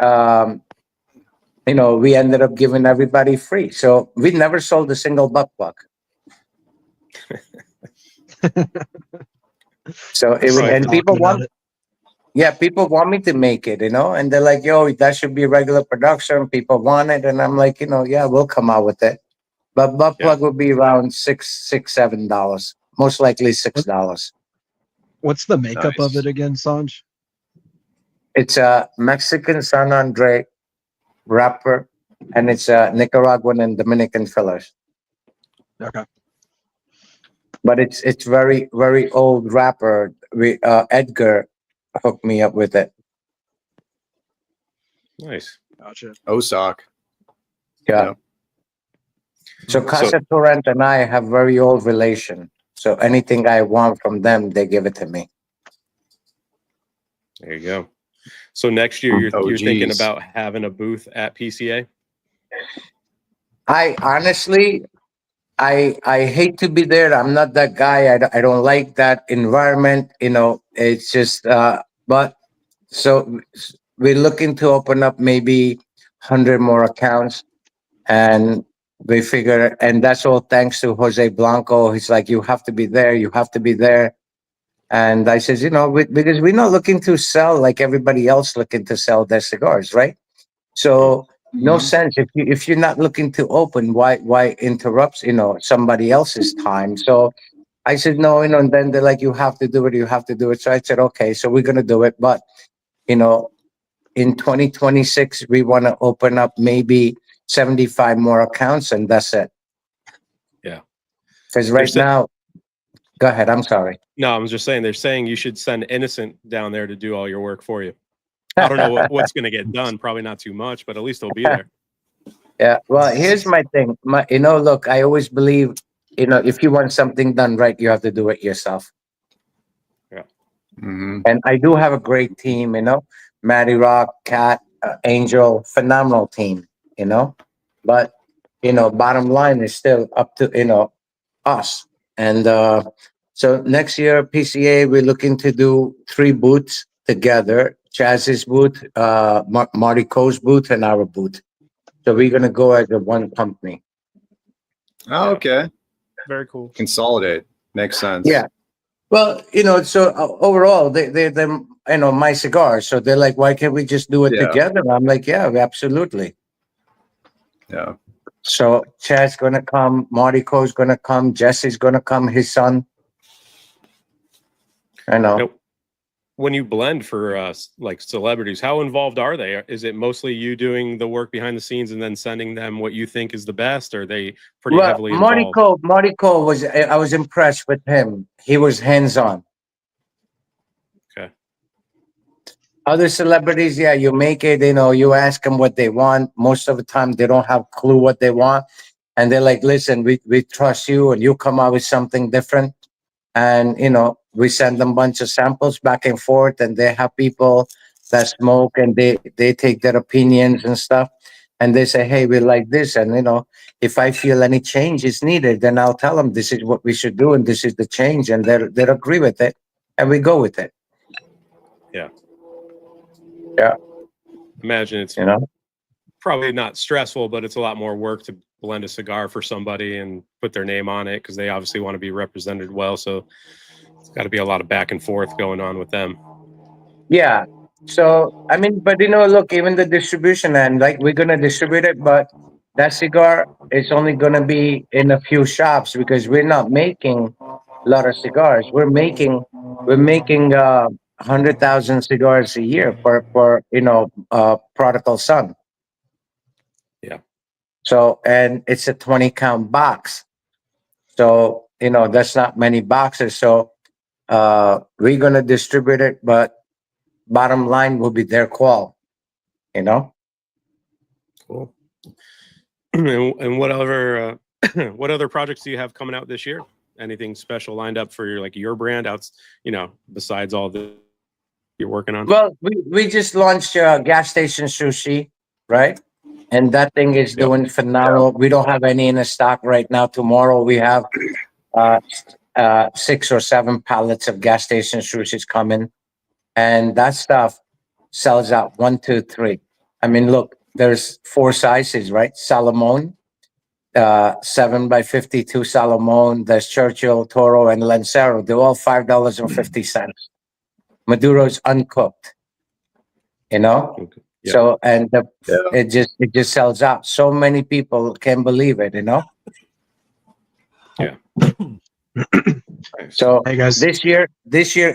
we ended up giving everybody free. So we never sold a single butt plug. So people want it. Yeah, people want me to make it, and they're like, yo, that should be regular production. People want it. And I'm like, yeah, we'll come out with it. But butt plug will be around $7, most likely $6. What's the makeup of it again, Sanj? It's a Mexican San Andre wrapper, and it's a Nicaraguan and Dominican fillers. Okay. But it's very, very old wrapper. Edgar hooked me up with it. Nice. Gotcha. Osak. Yeah. So Casa Torrent and I have very old relation. So anything I want from them, they give it to me. There you go. So next year you're thinking about having a booth at PCA? I honestly, I hate to be there. I'm not that guy. I don't like that environment. It's just, but so we're looking to open up maybe 100 more accounts, and we figure, and that's all thanks to Jose Blanco. He's like, you have to be there. You have to be there. And I says, because we're not looking to sell like everybody else looking to sell their cigars, right? So no sense if you're not looking to open. Why interrupts somebody else's time? So I said no, and then they're like, you have to do it, you have to do it. So I said okay, so we're gonna do it, but in 2026 we want to open up maybe 75 more accounts, and that's it. Yeah. Because right now, go ahead. I'm sorry. No, I'm just saying they're saying you should send Innocent down there to do all your work for you. I don't know what's going to get done. Probably not too much, but at least he'll be there. Yeah. Well, here's my thing. Look, I always believe, if you want something done right, you have to do it yourself. Yeah. And I do have a great team, Matty Rock, Cat, Angel, phenomenal team, but, bottom line is still up to, us. And so next year, PCA, we're looking to do 3 booths together. Chaz's booth, Marty Coe's booth, and our booth. So we're going to go as a one company. Oh, okay. Very cool. Consolidate. Makes sense. Yeah. Well, so overall, they're my cigars. So they're like, why can't we just do it together? I'm like, yeah, absolutely. Yeah. So Chad's going to come. Marty Coe's going to come. Jesse's going to come. His son. I know. Now, when you blend for like celebrities, how involved are they? Is it mostly you doing the work behind the scenes and then sending them what you think is the best? Or are they pretty heavily involved? Marty Coe I was impressed with him. He was hands-on. Okay. Other celebrities, yeah, you make it, you ask them what they want. Most of the time, they don't have a clue what they want. And they're like, listen, we trust you, and you come out with something different. And, we send them a bunch of samples back and forth, and they have people that smoke, and they take their opinions and stuff. And they say, hey, we like this. And, if I feel any change is needed, then I'll tell them this is what we should do, and this is the change. And they'll agree with it, and we go with it. Yeah. Yeah. Imagine it's probably not stressful, but it's a lot more work to blend a cigar for somebody and put their name on it, because they obviously want to be represented well. So it's got to be a lot of back and forth going on with them. Yeah. So, but look, even the distribution end, like we're going to distribute it, but that cigar is only going to be in a few shops, because we're not making a lot of cigars. We're making 100,000 cigars a year for Prodigal Son. Yeah. So, and it's a 20 count box. So, that's not many boxes. So, we're going to distribute it, but bottom line will be their call, Cool. And what other what other projects do you have coming out this year? Anything special lined up for your brand besides all the you're working on? Well, we just launched gas station sushi, right? And that thing is doing phenomenal. We don't have any in the stock right now. Tomorrow we have 6 or 7 pallets of gas station sushis coming, and that stuff sells out 1, 2, 3. Look, there's 4 sizes, right? Salomon, 7x52 Salomon. There's Churchill, Toro, and Lancero. They're all $5.50. Maduro's uncooked, Okay. Yeah. So, and it just sells out. So many people can't believe it, Yeah. So Hey guys, this year,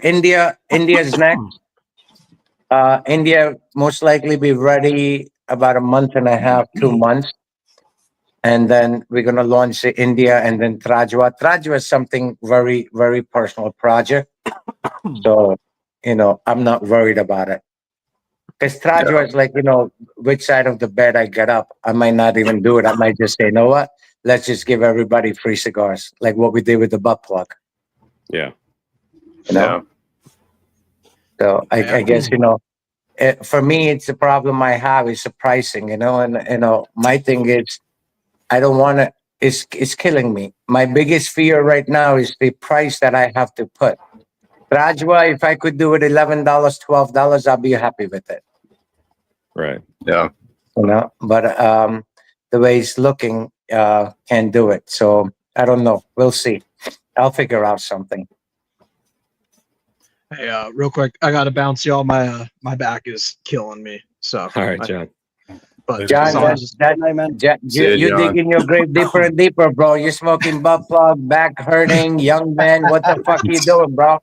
India's next. India most likely be ready about a month and a half, 2 months. And then we're going to launch India, and then Trajwa. Trajwa is something very, very personal project. So, I'm not worried about it. Because Trajwa is like, which side of the bed I get up. I might not even do it. I might just say, you know what? Let's just give everybody free cigars, like what we did with the butt plug. Yeah. So I guess, for me, it's the problem I have is the pricing, and, my thing is, I don't want to, it's killing me. My biggest fear right now is the price that I have to put. Rajwa, if I could do it $11, $12, I'll be happy with it. Right. Yeah. But the way it's looking, can't do it. So I don't know. We'll see. I'll figure out something. hey, real quick, I gotta bounce, y'all. My back is killing me. So All right, John. But John, Sanj is- that, Good night, man. See ya, you John. dig in your grave deeper and deeper, bro. You're smoking butt plug, back hurting, young man. What the fuck you doing, bro?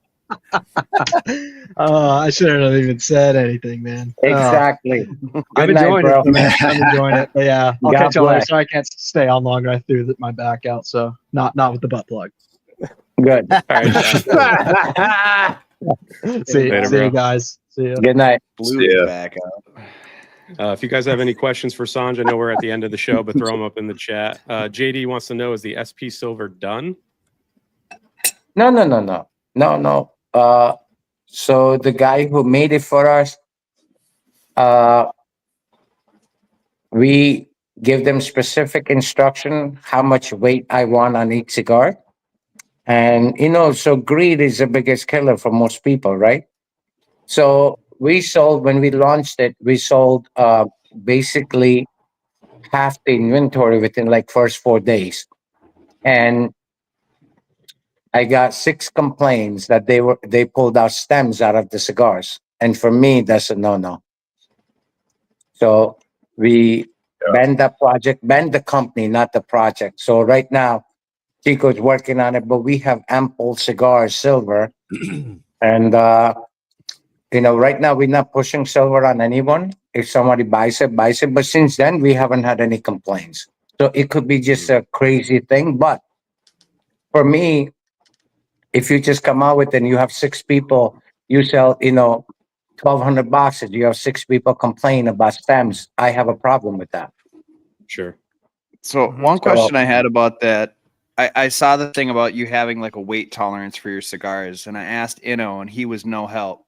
I shouldn't have even said anything, man. Exactly. I'm Good night, enjoying bro. it, though, man. I'm enjoying it. But yeah, I'll God catch y'all later. bless. Sorry I can't stay on longer. I threw my back out, so not with the butt plug. Good. All right, John. See Later, you bro. guys. See ya. Good night. Blew See his ya. back out. If you guys have any questions for Sanj, I know we're at the end of the show, but throw them up in the chat. JD wants to know, is the SP Silver done? No. So the guy who made it for us, we give them specific instruction how much weight I want on each cigar. And so greed is the biggest killer for most people, right? So when we launched it, we sold basically half the inventory within like first 4 days. And I got 6 complaints that they pulled out stems out of the cigars. And for me, that's a no-no. So we banned the company, not the project. So right now, Chico's working on it, but we have ample cigars, silver. And, right now we're not pushing silver on anyone. If somebody buys it. But since then, we haven't had any complaints. So it could be just a crazy thing. But for me, if you just come out with and you have 6 people, you sell, 1,200 boxes, you have 6 people complain about stems. I have a problem with that. Sure. So Mhm. one question I had about that, I saw the thing about you having like a weight tolerance for your cigars, and I asked Inno, and he was no help.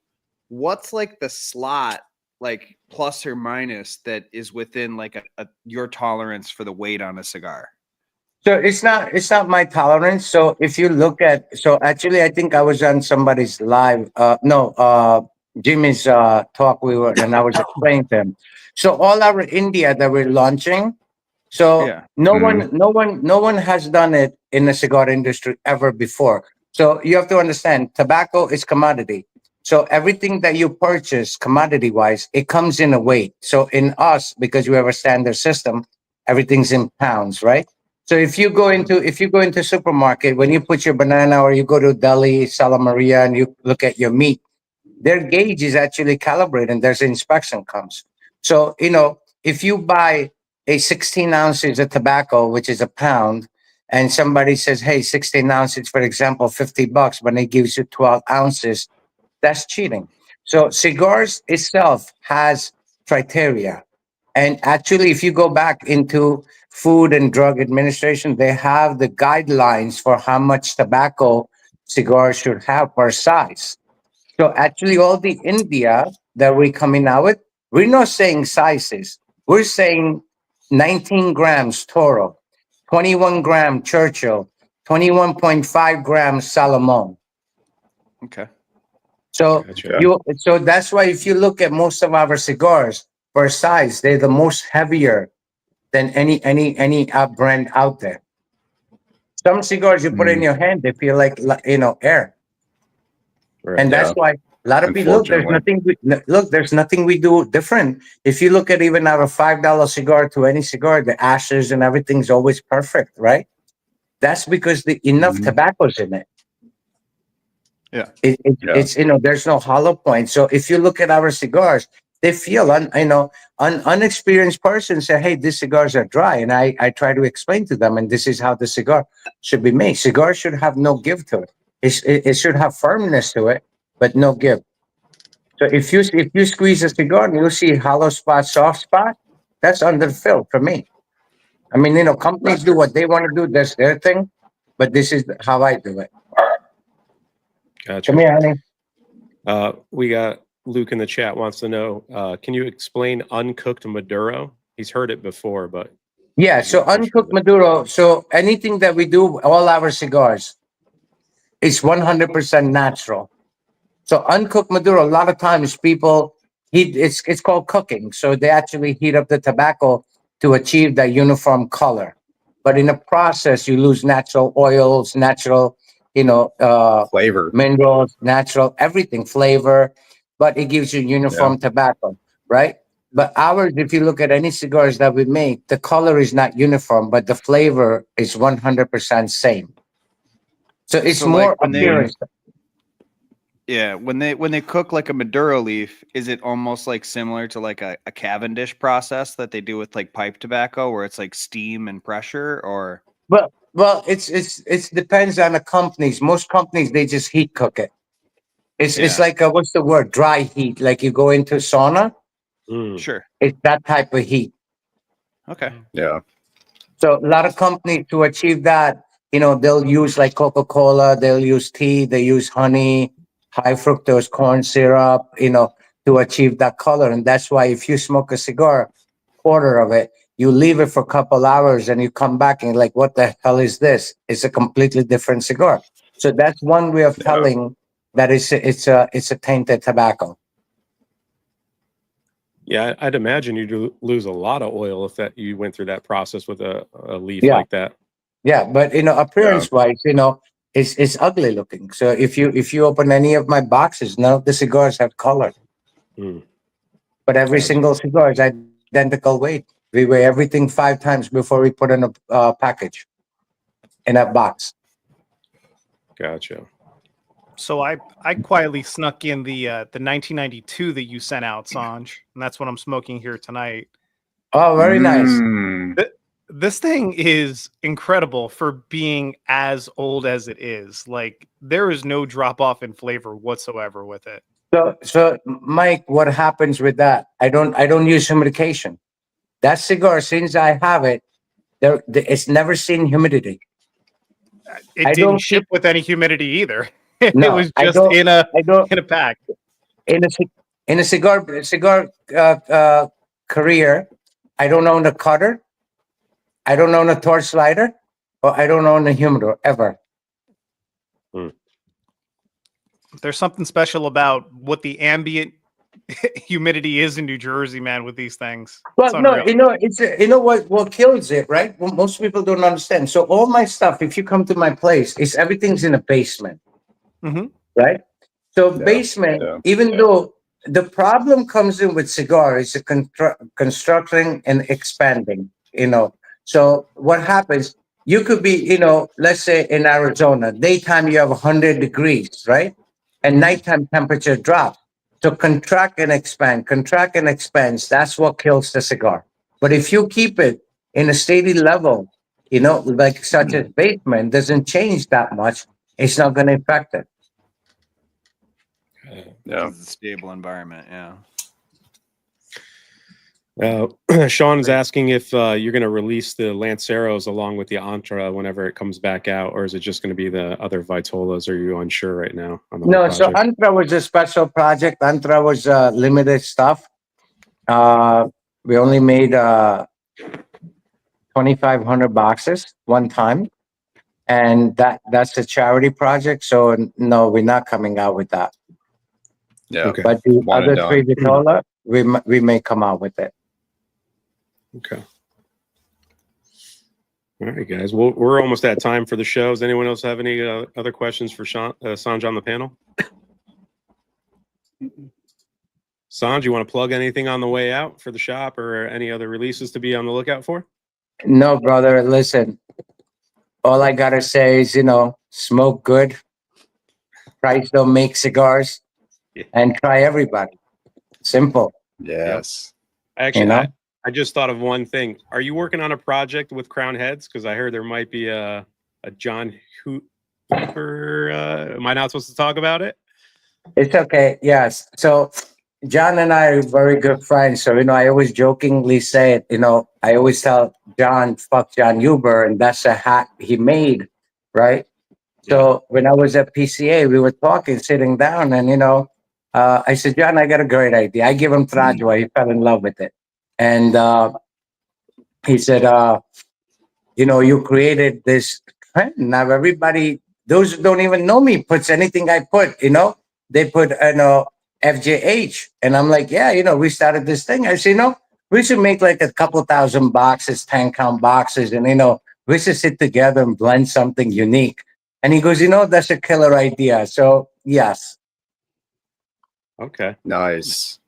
What's like the slot, like plus or minus, that is within like your tolerance for the weight on a cigar? So it's not my tolerance. So if you look at, so actually I think I was on somebody's live, Jimmy's talk and I was explaining to him. So all our India that we're launching, so Yeah. no one has done it in the cigar industry ever before. So you have to understand, tobacco is commodity. So everything that you purchase commodity wise, it comes in a weight. So in us, because we have a standard system, everything's in pounds, right? So if you go into supermarket, when you put your banana or you go to Delhi, Sala Maria, and you look at your meat, their gauge is actually calibrated and there's inspection comes. So, if you buy a 16 ounces of tobacco, which is a pound, and somebody says, hey, 16 ounces, for example, $50, but it gives you 12 ounces, that's cheating. So cigars itself has criteria. And actually, if you go back into Food and Drug Administration, they have the guidelines for how much tobacco cigars should have per size. So actually, all the India that we're coming out with, we're not saying sizes. We're saying 19 grams Toro, 21 gram Churchill, 21.5 grams Salomon. Okay. So Gotcha. so that's why if you look at most of our cigars per size, they're the most heavier than any brand out there. Some cigars you put in your hand, they feel like air. Right. And that's why a lot of people there's nothing we do different. If you look at even our $5 cigar to any cigar, the ashes and everything's always perfect, right? That's because enough tobacco's in it. Yeah. It's there's no hollow point. So if you look at our cigars, they feel unexperienced person say, hey, these cigars are dry. And I try to explain to them, and this is how the cigar should be made. Cigar should have no give to it. It should have firmness to it, but no give. So if you squeeze a cigar and you see hollow spot, soft spot, that's underfilled for me. I mean, companies do what they want to do. That's their thing. But this is how I do it. Gotcha. Come here, honey. We got Luke in the chat wants to know, can you explain uncooked Maduro? He's heard it before, but yeah. So uncooked Maduro. So anything that we do, all our cigars, it's 100% natural. So uncooked Maduro, a lot of times people heat. It's called cooking. So they actually heat up the tobacco to achieve that uniform color. But in the process, you lose natural oils, natural, flavor, minerals, natural everything, flavor. But it gives you uniform tobacco, right? But ours, if you look at any cigars that we make, the color is not uniform, but the flavor is 100% same. So it's So, more like, when they- appearance. Yeah, when they cook like a Maduro leaf, is it almost like similar to like a Cavendish process that they do with like pipe tobacco, where it's like steam and pressure, or? Well, it's depends on the companies. Most companies they just heat cook it. It's Yeah. like a, what's the word? Dry heat. Like you go into sauna. Sure. It's that type of heat. Okay. Yeah. So a lot of companies to achieve that, they'll use like Coca-Cola, they'll use tea, they use honey, high fructose corn syrup, to achieve that color. And that's why if you smoke a cigar, quarter of it, you leave it for a couple hours and you come back and you're like, what the hell is this? It's a completely different cigar. So that's one way of telling that it's a tainted tobacco. Yeah, I'd imagine you'd lose a lot of oil if that you went through that process with a leaf Yeah. like that. Yeah, but appearance wise, it's ugly looking. So if you open any of my boxes, none of the cigars have color. But every single cigar is identical weight. We weigh everything 5 times before we put in a package, in a box. Gotcha. So I quietly snuck in the 1992 that you sent out, Sanj, and that's what I'm smoking here tonight. Oh, very nice. This thing is incredible for being as old as it is. Like there is no drop off in flavor whatsoever with it. So Mike, what happens with that? I don't use humidification. That cigar, since I have it, it's never seen humidity. It didn't ship with any humidity either. It No, was just in a pack. In a cigar career, I don't own a cutter, I don't own a torch lighter, or I don't own a humidor ever. There's something special about what the ambient humidity is in New Jersey, man, with these things. Well, no, it's what kills it, right? Well, most people don't understand. So all my stuff, if you come to my place, everything's in a basement, right? So basement, even though the problem comes in with cigar is constructing and expanding, So what happens? You could be, let's say in Arizona, daytime you have 100 degrees, right? And nighttime temperature drops. So contract and expand, that's what kills the cigar. But if you keep it in a steady level, like such as basement, doesn't change that much, it's not going to affect it. Yeah. It's a stable environment. Yeah. Sean is asking if you're going to release the Lanceros along with the Antra whenever it comes back out, or is it just going to be the other Vitolas? Are you unsure right now on the No, so Antra was a special project. Antra was limited stuff. We only made 2,500 boxes one time, and that's a charity project. So no, we're not coming out with that. Yeah, but the other 3 Vitola, we may come out with it. Okay. All right, guys. Well, we're almost at time for the show. Does anyone else have any other questions for Sanj on the panel? Sanj, you want to plug anything on the way out for the shop or any other releases to be on the lookout for? No, brother. Listen, all I gotta say is, smoke good, price don't make cigars, and try everybody. Simple. Yes. Actually, I just thought of one thing. Are you working on a project with Crown Heads? Because I heard there might be a John Hooper. Am I not supposed to talk about it? It's okay. Yes. So John and I are very good friends. So, I always jokingly say it, I always tell John, fuck John Huber, and that's a hat he made, right? So when I was at PCA, we were talking, sitting down, and, I said, John, I got a great idea. I give him Trajua. He fell in love with it. And he said, you created this trend. Now everybody, those who don't even know me, puts anything I put, they put, FJH. And I'm like, yeah, we started this thing. I said, we should make like a couple thousand boxes, 10-count boxes. And, we should sit together and blend something unique. And he goes, that's a killer idea. So, yes. Okay. Nice.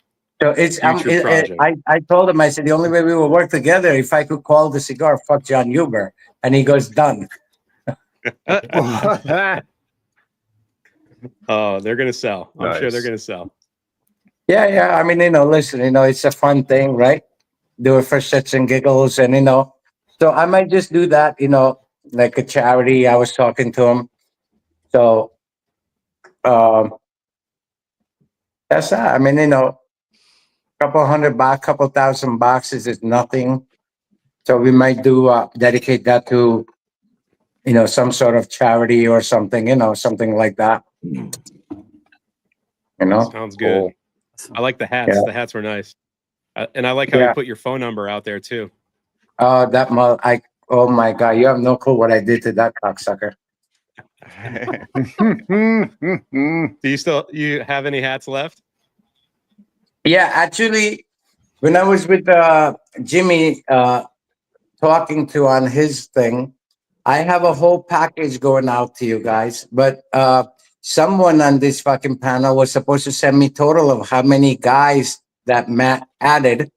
So it's Future project. I told him, I said the only way we will work together if I could call the cigar fuck John Huber, and he goes done. Oh, they're gonna sell. I'm sure they're Nice. gonna sell. Yeah. I mean, listen, it's a fun thing, right? Do it for shits and giggles, and so I might just do that, like a charity. I was talking to him, so um, that's that. I mean, couple $100, couple thousand boxes is nothing. So we might do dedicate that to some sort of charity or something, something like that. Sounds good. Cool. I like the hats. Yeah. The hats were nice, and I like how you put your phone number out there too. Oh my god, you have no clue what I did to that cocksucker. Do you have any hats left? Yeah, actually, when I was with Jimmy talking to on his thing, I have a whole package going out to you guys, but someone on this fucking panel was supposed to send me total of how many guys that Matt added,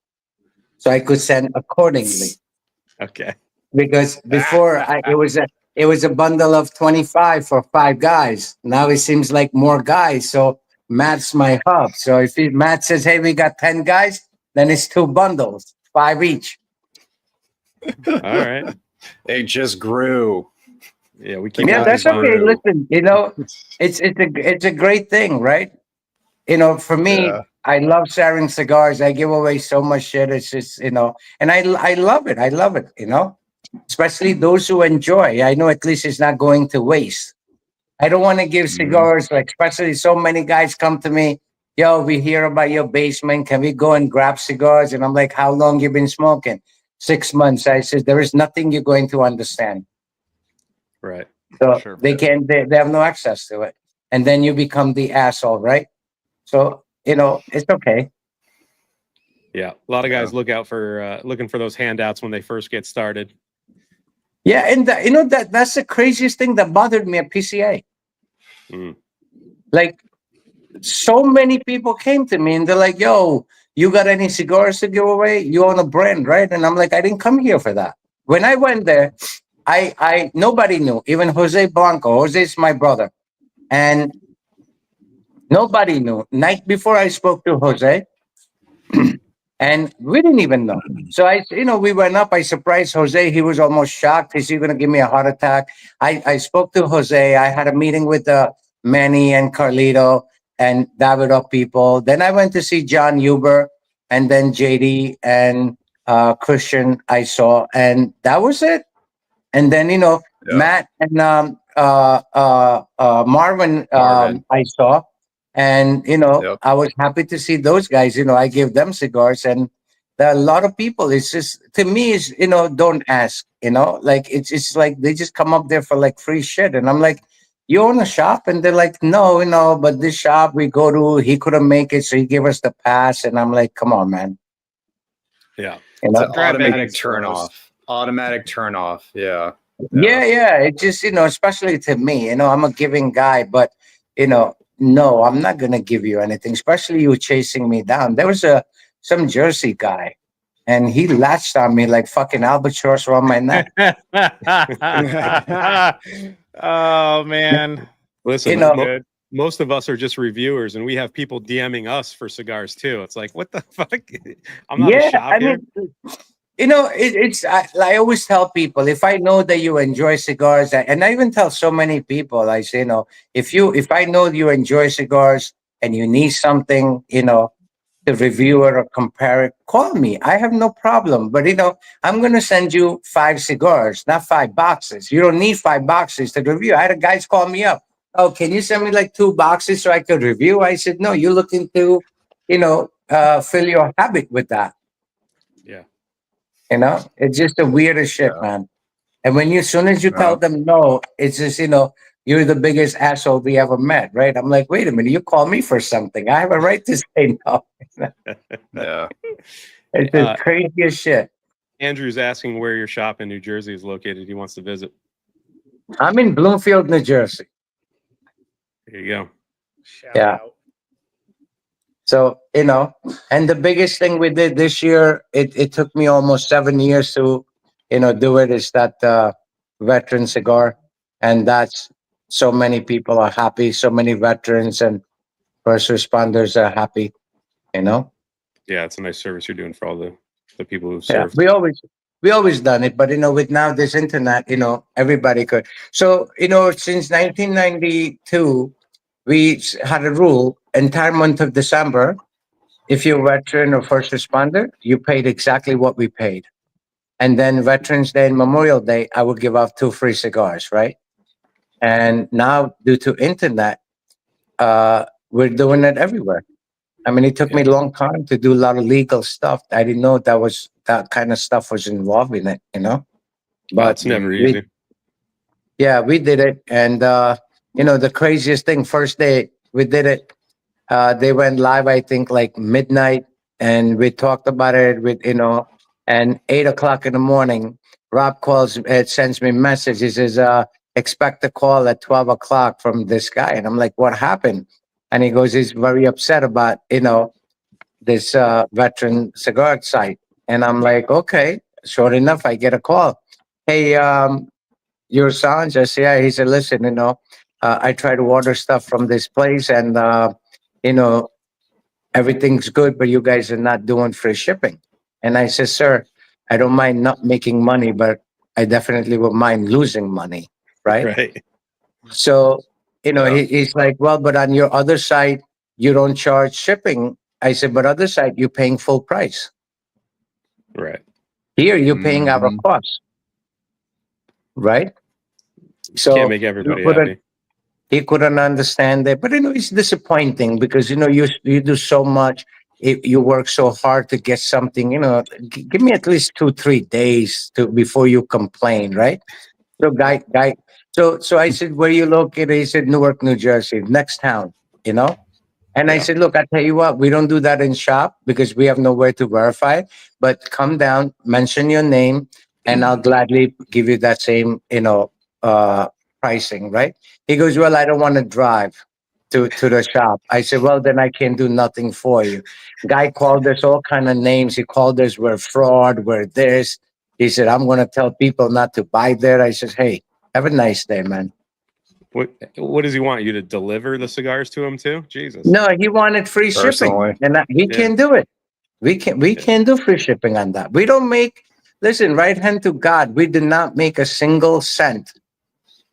so I could send accordingly. Okay. Because before it was a bundle of 25 for 5 guys. Now it seems like more guys. So Matt's my hub. So if Matt says, "Hey, we got 10 guys," then it's 2 bundles, 5 each. All right. They just grew. Yeah, we keep. Yeah, that's okay. Through. Listen, it's a great thing, right? For me, Yeah. I love sharing cigars. I give away so much shit. It's just, and I love it. I love it, especially those who enjoy. I know at least it's not going to waste. I don't want to give cigars, like, especially so many guys come to me, "Yo, we hear about your basement. Can we go and grab cigars?" And I'm like, "How long you been smoking?" 6 months. I said, "There is nothing you're going to understand." Right. So Sure. they have no access to it. And then you become the asshole, right? So, it's okay. Yeah, a lot of guys look out for looking for those handouts when they first get started. Yeah, and that's the craziest thing that bothered me at PCA. Like, so many people came to me and they're like, "Yo, you got any cigars to give away? You own a brand, right?" And I'm like, "I didn't come here for that." When I went there, I nobody knew, even Jose Blanco. Jose's my brother, and nobody knew. Night before, I spoke to Jose, and we didn't even know. So we went up. I surprised Jose. He was almost shocked. Is he going to give me a heart attack? I spoke to Jose. I had a meeting with Manny and Carlito and Davido people. Then I went to see John Huber, and then JD and Christian I saw, and that was it. And then Matt and Marvin I saw, and I was happy to see those guys. I give them cigars, and there are a lot of people. It's just, to me, is don't ask. Like, it's like they just come up there for like free shit, and I'm like, "You own a shop?" And they're like, "No, but this shop we go to, he couldn't make it, so he gave us the pass." And I'm like, "Come on, man." Yeah. It's an automatic turn off. Automatic turn off. Yeah. Yeah. It just, especially to me, I'm a giving guy, but no, I'm not gonna give you anything, especially you chasing me down. There was some Jersey guy, and he latched on me like fucking albatross around my neck. Oh man. Listen, most of us are just reviewers, and we have people DMing us for cigars too. It's like, what the fuck? I'm not a shop here. I always tell people, if I know that you enjoy cigars, and I even tell so many people, I say, if I know you enjoy cigars and you need something, to review it or compare it, call me. I have no problem. But I'm gonna send you 5 cigars, not 5 boxes. You don't need 5 boxes to review. I had guys call me up. "Oh, can you send me like 2 boxes so I could review?" I said, "No, you're looking to, fill your habit with that." Yeah. It's just the weirdest shit, man. And as soon as you tell them no, it's just, you're the biggest asshole we ever met, right? I'm like, wait a minute, you call me for something. I have a right to say no. Yeah. It's the craziest shit. Andrew's asking where your shop in New Jersey is located. He wants to visit. I'm in Bloomfield, New Jersey. There you go. Shout Yeah. out. So, you know, and the biggest thing we did this year, it took me almost 7 years to, you know, do it, is that veteran cigar. And that's, so many people are happy. So many veterans and first responders are happy, you know? Yeah, it's a nice service you're doing for all the people who've Yeah, served. we always done it, but you know, with now this internet, you know, everybody could. So, you know, since 1992, had a rule, entire month of December, if you're a veteran or first responder, you paid exactly what we paid. And then Veterans Day and Memorial Day, I would give out 2 free cigars, right? And now, due to internet, we're doing it everywhere. I mean, it took me a long time to do a lot of legal stuff. I didn't know that kind of stuff was involved in it, you know. But It's never easy. yeah, we did it, and you know, the craziest thing, first day we did it, they went live, I think, like midnight, and we talked about it with, you know, and 8 o'clock in the morning, Rob calls, sends me a message. He says, expect a call at 12 o'clock from this guy. And I'm like, what happened? And he goes, he's very upset about, you know, this veteran cigar site. And I'm like, okay. Sure enough, I get a call. Hey, you're Sanj? I say, yeah. He said, listen, you know, I try to order stuff from this place, and you know, everything's good, but you guys are not doing free shipping. And I said, sir, I don't mind not making money, but I definitely would mind losing money, right? Right. So, you know, he's like, well, but on your other side, you don't charge shipping. I said, but other side, you're paying full price. Right. Here, you're paying our costs, right? So Can't make everybody happy. he couldn't understand it, but you know, it's disappointing because, you know, you do so much, you work so hard to get something, you know, give me at least 2-3 days before you complain, right? So so I said, where you located? He said, Newark, New Jersey, next town, you know. And I Yeah. said, look, I tell you what, we don't do that in shop because we have nowhere to verify, but come down, mention your name, and I'll gladly give you that same, you know, pricing, right? He goes, well, I don't want to drive to the shop. I said, well, then I can't do nothing for you. Guy called us all kind of names. He called us, we're fraud, we're this. He said, I'm going to tell people not to buy there. I said, hey, have a nice day, man. What does he want you to deliver the cigars to him too? Jesus. No, he wanted free Personally. shipping, and he can't do it. We can't do free shipping on that. We don't make. Listen, right hand to God, we did not make a single cent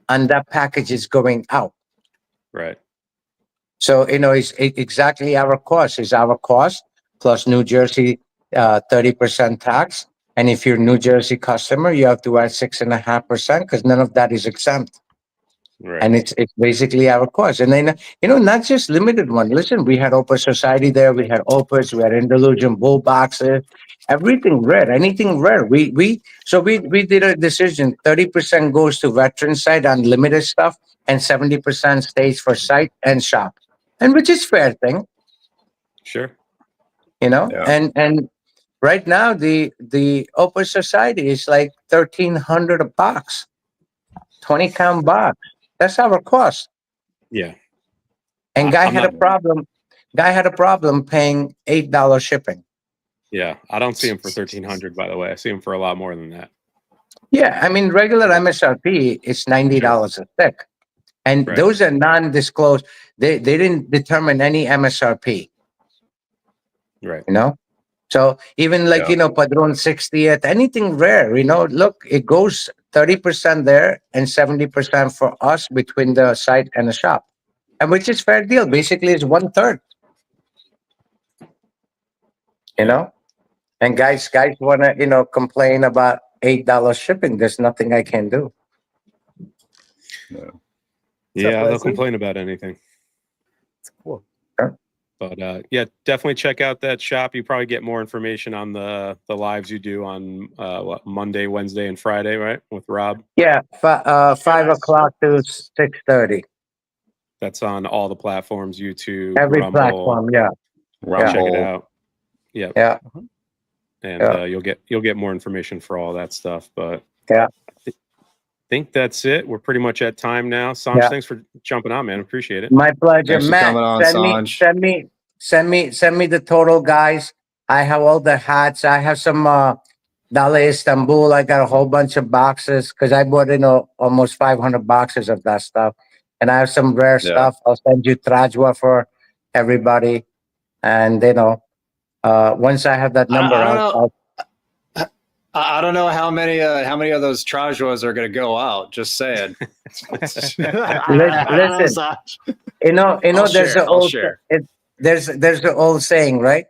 on that package is going out. Right. So, you know, it's exactly our cost. Is our cost plus New Jersey 30% tax. And if you're a New Jersey customer, you have to add 6.5% because none of that is exempt. Right. And it's basically our cost. And then, you know, not just limited one. Listen, we had Opus Society there. We had Opus. We had Indulgent Bull boxes. Everything rare. Anything rare. We did a decision. 30% goes to veteran side on limited stuff, and 70% stays for site and shop. And which is fair thing, Sure. you know. Yeah. And right now the Opus Society is like $1,300 a box, 20 count box. That's our cost. Yeah. And guy I'm had a not- problem. Guy had a problem paying $8 shipping. Yeah. I don't see him for 1,300, by the way. I see him for a lot more than that. Yeah, I mean regular MSRP is $90 a stick, and Right. those are non-disclosed. They didn't determine any MSRP. Right. You know, so even like, Yeah. you know, Padron 60th, anything rare, you know, look, it goes 30% there and 70% for us between the site and the shop, and which is fair deal. Basically, it's 1/3. You know, and guys want to, you know, complain about $8 shipping. There's nothing I can do. Yeah, they'll Leslie? complain about anything. It's cool. But yeah, definitely check out that shop. You probably get more information on the lives you do on Monday, Wednesday, and Friday, right? With Rob. Yeah, 5 o'clock to 6:30. That's on all the platforms, YouTube, Every Rumble. platform, yeah. Check it Rumble. out. Yep. Yeah. And Yeah. You'll get more information for all that stuff. But Yeah. I think that's it. We're pretty much at time now. Sanj, Yeah. thanks for jumping on, man. Appreciate it. My pleasure. Thanks for Matt, coming on, send me, Sanj. send me, Send me the total, guys. I have all the hats. I have some Dale Istanbul. I got a whole bunch of boxes because I bought in almost 500 boxes of that stuff. And I have some rare stuff. I'll send you Trajwa for everybody. And once I have that number, I don't know how many of those Trajwas are going to go out. Just saying. Listen, I'll there's share, an I'll old share. there's the old saying, right?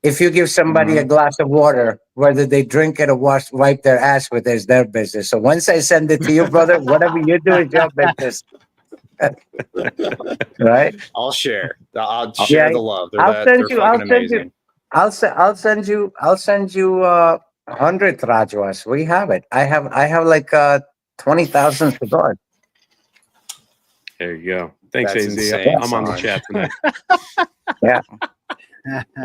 If you give somebody a glass of water, whether they drink it or wipe their ass with it is their business. So once I send it to you, brother, whatever you do is your business. Right? I'll share. I'll share the love. They're fucking amazing. I'll send you 100 Rajwas. We have it. I have like 20,000 cigars. There you go. Thanks, That's AZ. insane, I'm on the Sanj. chat tonight. Yeah.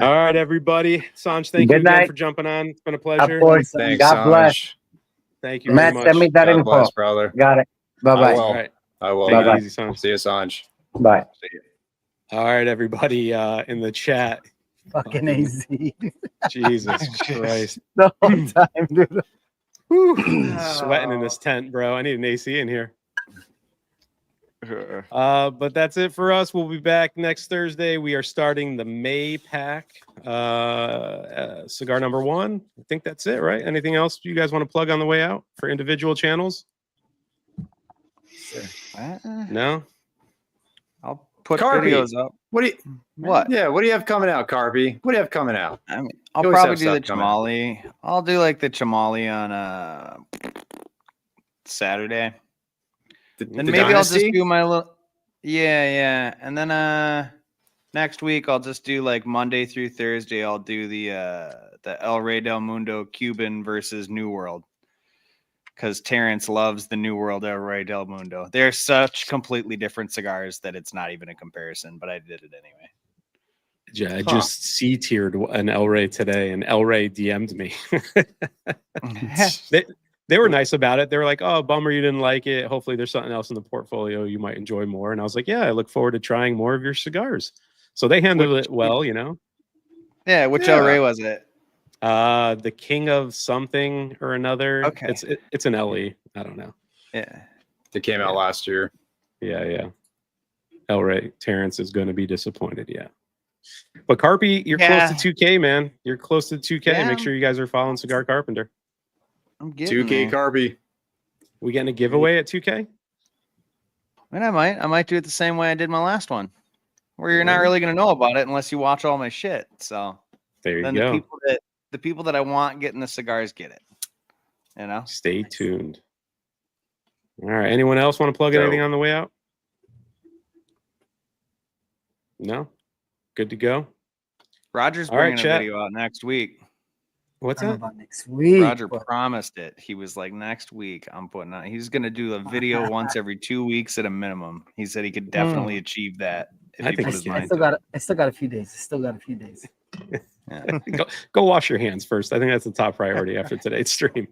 All right, everybody. Sanj, thank Good you again night. for jumping on. It's been a pleasure. Of course. Thanks, God bless. Sanj. Thank you Matt, very send me much. that God info. bless, brother. Got it. Bye I bye. will. All right. I will. Take Bye-bye. it easy, Sanj. See you, Sanj. Bye. All right, everybody in the chat. Fucking AZ. Jesus Christ. The whole time, dude. Whew. Sweating in this tent, bro. I need an AC in here. But that's it for us. We'll be back next Thursday. We are starting the May pack, cigar number 1. I think that's it, right? Anything else you guys want to plug on the way out for individual channels? No? I'll put Carby. videos up. What do you? What? Yeah. What do you have coming out, Carby? What do you have coming out? I mean, I'll You always probably have do the stuff coming. tamale. I'll do like the tamale on Saturday. Then The maybe I'll Dynasty? just do my little. Yeah. And then next week I'll just do like Monday through Thursday. I'll do the El Rey del Mundo Cuban versus New World. Because Terrence loves the New World El Rey del Mundo. They're such completely different cigars that it's not even a comparison, but I did it anyway. Yeah, I just C-tiered an El Rey today, and El Rey DM'd me. They were nice about it. They were like, "Oh, bummer you didn't like it. Hopefully there's something else in the portfolio you might enjoy more." And I was like, "Yeah, I look forward to trying more of your cigars." So they handled it well, you know. Yeah, which El Rey was it? The King of something or another. Okay. It's an LE. I don't know. Yeah. It came out last year. Yeah. El Rey Terrence is going to be disappointed. Yeah. But Carpy, you're close to 2K, man. You're close to 2K. Yeah. Make sure you guys are following Cigar Carpenter. I'm getting 2K there. Carby. We getting a giveaway at 2K? And I might do it the same way I did my last one, where you're not really gonna know about it unless you watch all my shit. So There you then go. the people that I want getting the cigars get it. You know. Stay tuned. All right. Anyone else want to plug anything on the way out? No? Good to go? Roger's All right, bringing a chat. video out next week. What's I don't know that? about next week. Roger but promised it. He was like, next week I'm putting out. He's gonna do a video once every 2 weeks at a minimum. He said he could definitely achieve that if I he think put his he I mind still to got it. I still got a few days. Still got a few days. Yeah. Go wash your hands first. I think that's the top priority after today's stream.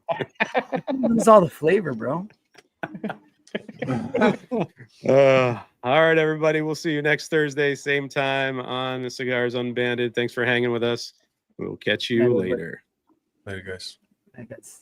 Lose all the flavor, bro. All right, everybody. We'll see you next Thursday, same time on the Cigars Unbanded. Thanks for hanging with us. We'll catch you Everybody. later. Later, guys. I guess.